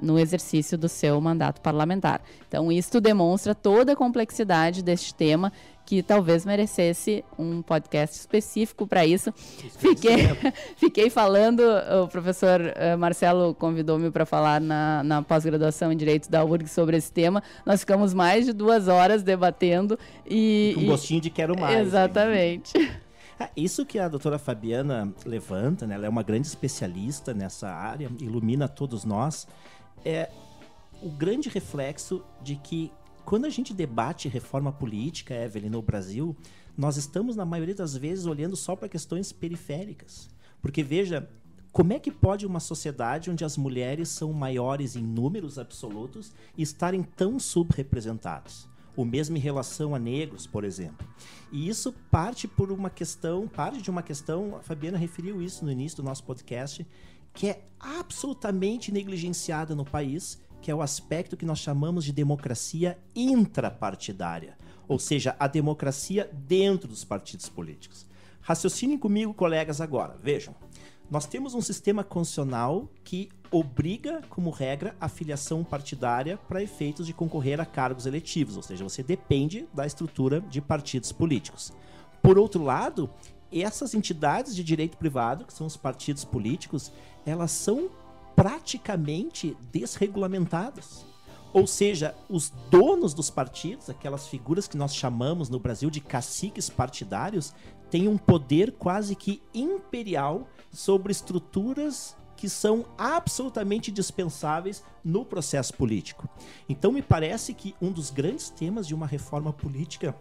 no exercício do seu mandato parlamentar. Então, isto demonstra toda a complexidade deste tema, que talvez merecesse um podcast específico para isso. Fiquei falando, o professor Marcelo convidou-me para falar na pós-graduação em Direito da URGS sobre esse tema. Nós ficamos mais de 2 horas debatendo. Com gostinho de quero mais. Exatamente. Isso que a doutora Fabiana levanta, né, ela é uma grande especialista nessa área, ilumina todos nós, é o grande reflexo de que quando a gente debate reforma política, Evelyn, no Brasil, nós estamos, na maioria das vezes, olhando só para questões periféricas. Porque, veja, como é que pode uma sociedade onde as mulheres são maiores em números absolutos e estarem tão subrepresentadas? O mesmo em relação a negros, por exemplo. E isso parte de uma questão, a Fabiana referiu isso no início do nosso podcast, que é absolutamente negligenciada no país, que é o aspecto que nós chamamos de democracia intrapartidária, ou seja, a democracia dentro dos partidos políticos. Raciocinem comigo, colegas, agora. Vejam, nós temos um sistema constitucional que obriga, como regra, a filiação partidária para efeitos de concorrer a cargos eletivos, ou seja, você depende da estrutura de partidos políticos. Por outro lado, essas entidades de direito privado, que são os partidos políticos, elas são praticamente desregulamentadas. Ou seja, os donos dos partidos, aquelas figuras que nós chamamos no Brasil de caciques partidários, têm um poder quase que imperial sobre estruturas que são absolutamente dispensáveis no processo político. Então, me parece que um dos grandes temas de uma reforma política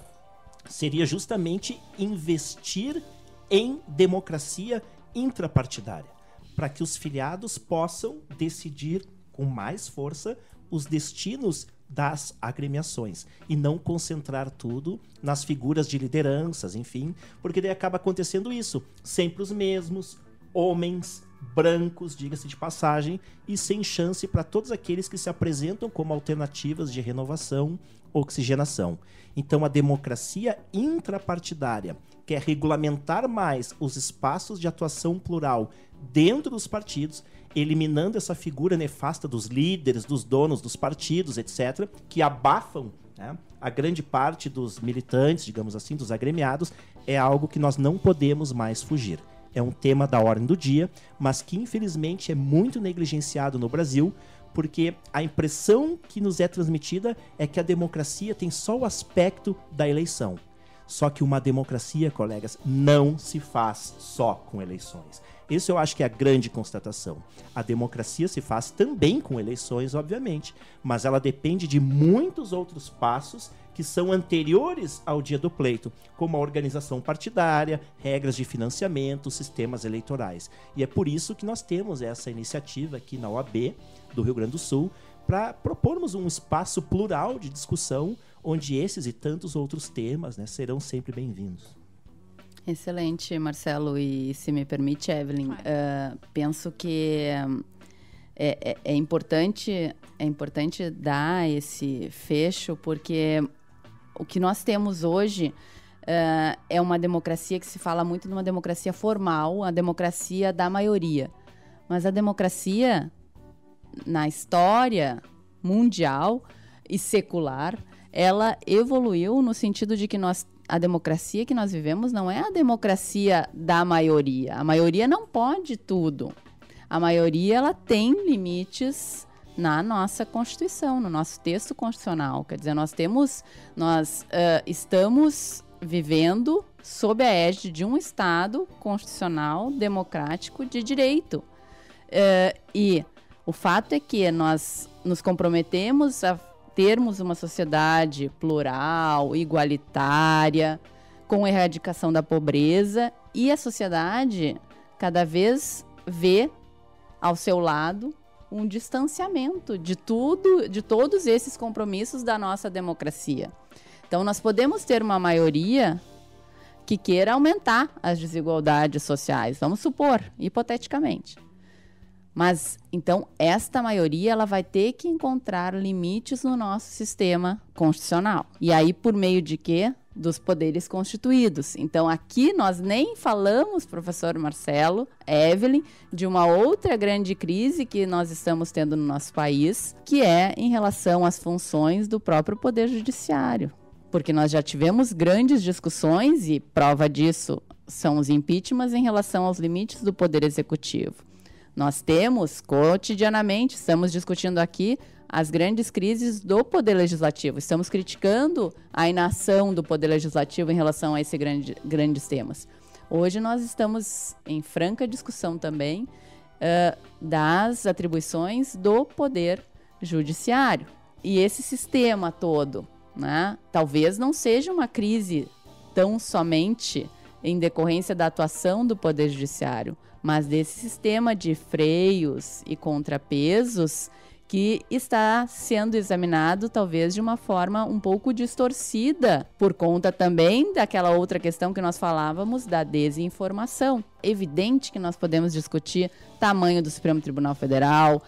seria justamente investir em democracia intrapartidária, para que os filiados possam decidir com mais força os destinos das agremiações e não concentrar tudo nas figuras de lideranças, enfim, porque daí acaba acontecendo isso, sempre os mesmos, homens brancos, diga-se de passagem, e sem chance para todos aqueles que se apresentam como alternativas de renovação, oxigenação. Então a democracia intrapartidária quer regulamentar mais os espaços de atuação plural dentro dos partidos, eliminando essa figura nefasta dos líderes, dos donos dos partidos, etc., que abafam, né, a grande parte dos militantes, digamos assim, dos agremiados, é algo que nós não podemos mais fugir. É um tema da ordem do dia, mas que infelizmente é muito negligenciado no Brasil, porque a impressão que nos é transmitida é que a democracia tem só o aspecto da eleição. Só que uma democracia, colegas, não se faz só com eleições. Isso eu acho que é a grande constatação. A democracia se faz também com eleições, obviamente, mas ela depende de muitos outros passos que são anteriores ao dia do pleito, como a organização partidária, regras de financiamento, sistemas eleitorais. E é por isso que nós temos essa iniciativa aqui na OAB do Rio Grande do Sul, para propormos um espaço plural de discussão, onde esses e tantos outros temas, né, serão sempre bem-vindos. Excelente, Marcelo. E se me permite, Evelyn, penso que é importante dar esse fecho, porque o que nós temos hoje é uma democracia que se fala muito de uma democracia formal, a democracia da maioria. Mas a democracia, na história mundial e secular, ela evoluiu no sentido de que a democracia que nós vivemos não é a democracia da maioria. A maioria não pode tudo. A maioria, ela tem limites na nossa Constituição, no nosso texto constitucional. Quer dizer, nós estamos vivendo sob a égide de um Estado constitucional, democrático, de direito. E o fato é que nós nos comprometemos a termos uma sociedade plural, igualitária, com erradicação da pobreza, e a sociedade cada vez vê ao seu lado um distanciamento de todos esses compromissos da nossa democracia. Então, nós podemos ter uma maioria que queira aumentar as desigualdades sociais, vamos supor, hipoteticamente. Mas, então, esta maioria ela vai ter que encontrar limites no nosso sistema constitucional. E aí, por meio de quê? Dos poderes constituídos. Então, aqui nós nem falamos, professor Marcelo, Evelyn, de uma outra grande crise que nós estamos tendo no nosso país, que é em relação às funções do próprio Poder Judiciário. Porque nós já tivemos grandes discussões, e prova disso são os impeachments em relação aos limites do Poder Executivo. Nós temos, cotidianamente, estamos discutindo aqui as grandes crises do Poder Legislativo. Estamos criticando a inação do Poder Legislativo em relação a esses grandes temas. Hoje nós estamos em franca discussão também das atribuições do Poder Judiciário. E esse sistema todo, né, talvez não seja uma crise tão somente em decorrência da atuação do Poder Judiciário, mas desse sistema de freios e contrapesos que está sendo examinado talvez de uma forma um pouco distorcida, por conta também daquela outra questão que nós falávamos, da desinformação. Evidente que nós podemos discutir tamanho do Supremo Tribunal Federal,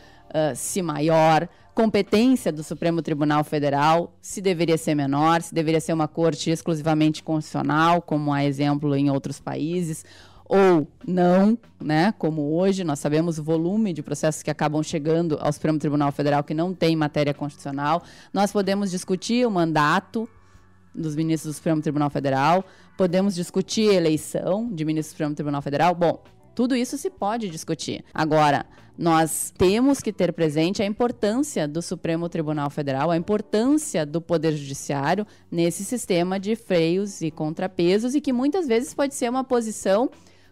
se maior, competência do Supremo Tribunal Federal, se deveria ser menor, se deveria ser uma corte exclusivamente constitucional, como há exemplo em outros países, ou não, né? Como hoje nós sabemos o volume de processos que acabam chegando ao Supremo Tribunal Federal que não tem matéria constitucional. Nós podemos discutir o mandato dos ministros do Supremo Tribunal Federal, podemos discutir a eleição de ministros do Supremo Tribunal Federal. Bom, tudo isso se pode discutir. Agora, nós temos que ter presente a importância do Supremo Tribunal Federal, a importância do Poder Judiciário nesse sistema de freios e contrapesos, e que muitas vezes pode ser uma posição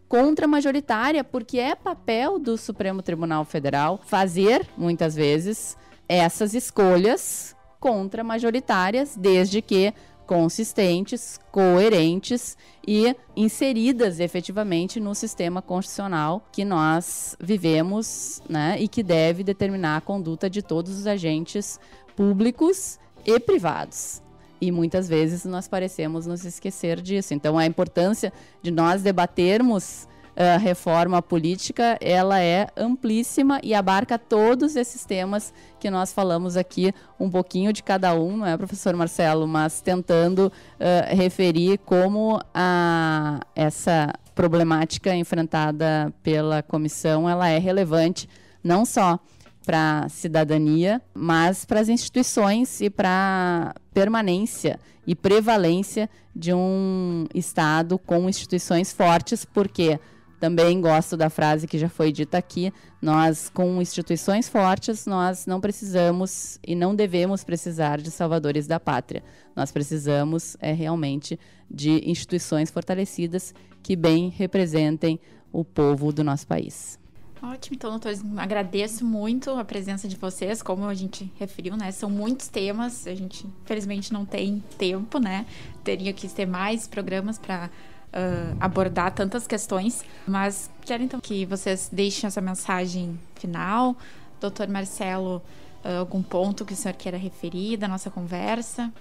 contra-majoritária, porque é papel do Supremo Tribunal Federal fazer, muitas vezes, essas escolhas contra-majoritárias, desde que consistentes, coerentes e inseridas efetivamente no sistema constitucional que nós vivemos, né, e que deve determinar a conduta de todos os agentes públicos e privados. E muitas vezes nós parecemos nos esquecer disso. Então, a importância de nós debatermos reforma política, ela é amplíssima e abarca todos esses temas que nós falamos aqui, um pouquinho de cada um, não é, professor Marcelo? Mas tentando referir como essa problemática enfrentada pela comissão, ela é relevante não só para a cidadania, mas para as instituições e para a permanência e prevalência de um Estado com instituições fortes, porque também gosto da frase que já foi dita aqui, nós com instituições fortes, nós não precisamos e não devemos precisar de salvadores da pátria. Nós precisamos realmente de instituições fortalecidas que bem representem o povo do nosso país. Ótimo, então, doutores, agradeço muito a presença de vocês, como a gente referiu, né, são muitos temas, a gente, infelizmente, não tem tempo, né, teria que ter mais programas para abordar tantas questões, mas quero, então, que vocês deixem essa mensagem final. Doutor Marcelo, algum ponto que o senhor queira referir da nossa conversa?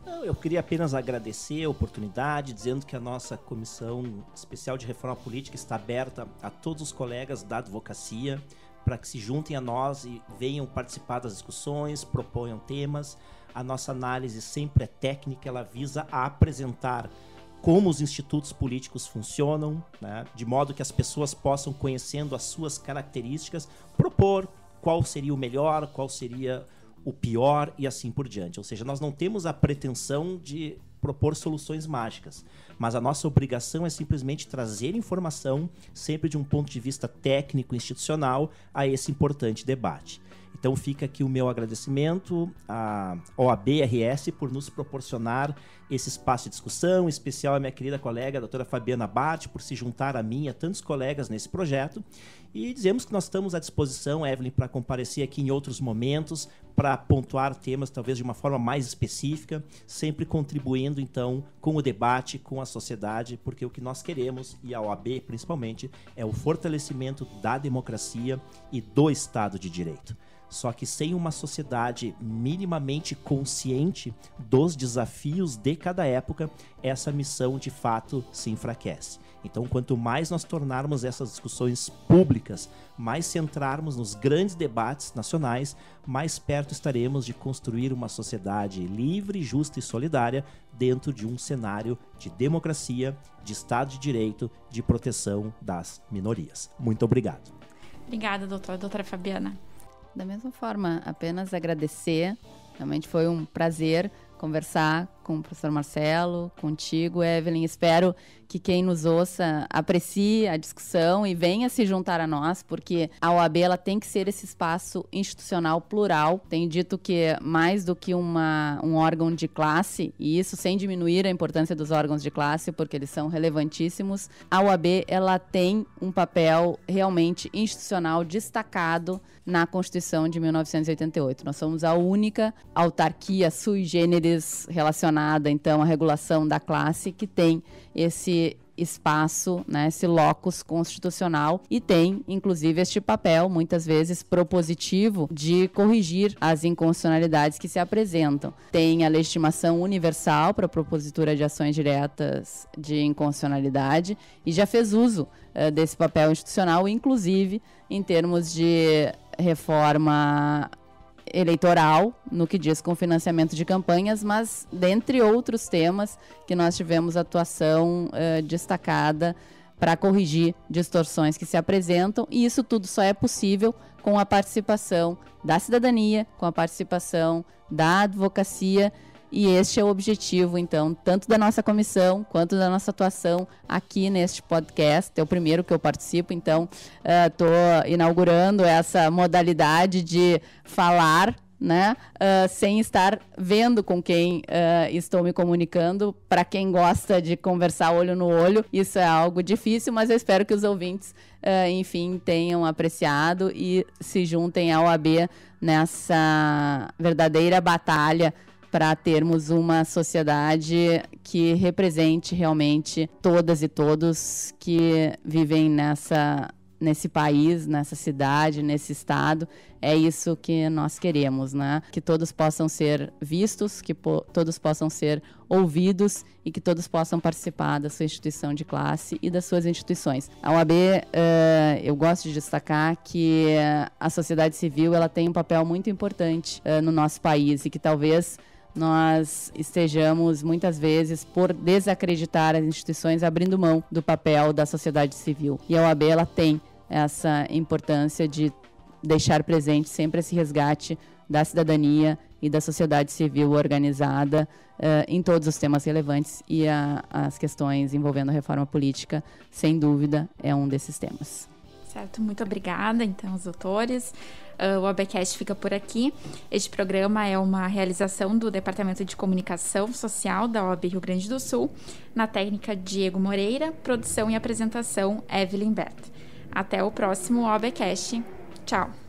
Não, eu queria apenas agradecer a oportunidade, dizendo que a nossa Comissão Especial de Reforma Política está aberta a todos os colegas da advocacia para que se juntem a nós e venham participar das discussões, proponham temas. A nossa análise sempre é técnica, ela visa a apresentar como os institutos políticos funcionam, né, de modo que as pessoas possam, conhecendo as suas características, propor qual seria o melhor, qual seria o pior e assim por diante. Ou seja, nós não temos a pretensão de propor soluções mágicas, mas a nossa obrigação é simplesmente trazer informação, sempre de um ponto de vista técnico, institucional, a esse importante debate. Então fica aqui o meu agradecimento à OAB-RS por nos proporcionar esse espaço de discussão, em especial a minha querida colega, a doutora Fabiana Bart, por se juntar a mim e a tantos colegas nesse projeto. E dizemos que nós estamos à disposição, Evelyn, para comparecer aqui em outros momentos, para pontuar temas talvez de uma forma mais específica, sempre contribuindo então com o debate, com a sociedade, porque o que nós queremos, e a OAB principalmente, é o fortalecimento da democracia e do Estado de Direito. Só que sem uma sociedade minimamente consciente dos desafios de cada época, essa missão de fato se enfraquece. Então, quanto mais nós tornarmos essas discussões públicas, mais centrarmos nos grandes debates nacionais, mais perto estaremos de construir uma sociedade livre, justa e solidária dentro de um cenário de democracia, de Estado de Direito, de proteção das minorias. Muito obrigado. Obrigada, doutora Fabiana. Da mesma forma, apenas agradecer. Realmente foi um prazer conversar com o professor Marcelo, contigo, Evelyn. Espero que quem nos ouça aprecie a discussão e venha se juntar a nós, porque a OAB ela tem que ser esse espaço institucional plural. Tenho dito que mais do que um órgão de classe, e isso sem diminuir a importância dos órgãos de classe, porque eles são relevantíssimos, a OAB ela tem um papel realmente institucional destacado na Constituição de 1988. Nós somos a única autarquia sui generis relacionada, então, à regulação da classe que tem esse espaço, né, esse locus constitucional, e tem, inclusive, este papel, muitas vezes propositivo, de corrigir as inconstitucionalidades que se apresentam. Tem a legitimação universal para a propositura de ações diretas de inconstitucionalidade e já fez uso desse papel institucional, inclusive em termos de reforma eleitoral, no que diz com financiamento de campanhas, mas dentre outros temas que nós tivemos atuação destacada para corrigir distorções que se apresentam, e isso tudo só é possível com a participação da cidadania, com a participação da advocacia, e este é o objetivo, então, tanto da nossa comissão quanto da nossa atuação aqui neste podcast. É o primeiro que eu participo, então estou inaugurando essa modalidade de falar, né, sem estar vendo com quem estou me comunicando. Para quem gosta de conversar olho no olho, isso é algo difícil, mas eu espero que os ouvintes, enfim, tenham apreciado e se juntem à OAB nessa verdadeira batalha para termos uma sociedade que represente realmente todas e todos que vivem nesse país, nessa cidade, nesse estado. É isso que nós queremos, né? Que todos possam ser vistos, que todos possam ser ouvidos e que todos possam participar da sua instituição de classe e das suas instituições. A OAB, eu gosto de destacar que a sociedade civil ela tem um papel muito importante no nosso país e que talvez nós estejamos, muitas vezes, por desacreditar as instituições, abrindo mão do papel da sociedade civil. E a OAB ela tem essa importância de deixar presente sempre esse resgate da cidadania e da sociedade civil organizada em todos os temas relevantes, e as questões envolvendo a reforma política, sem dúvida, é um desses temas. Certo, muito obrigada, então, aos autores. O OABcast fica por aqui. Este programa é uma realização do Departamento de Comunicação Social da OAB Rio Grande do Sul, na técnica Diego Moreira, produção e apresentação Evelyn Beth. Até o próximo OABcast. Tchau!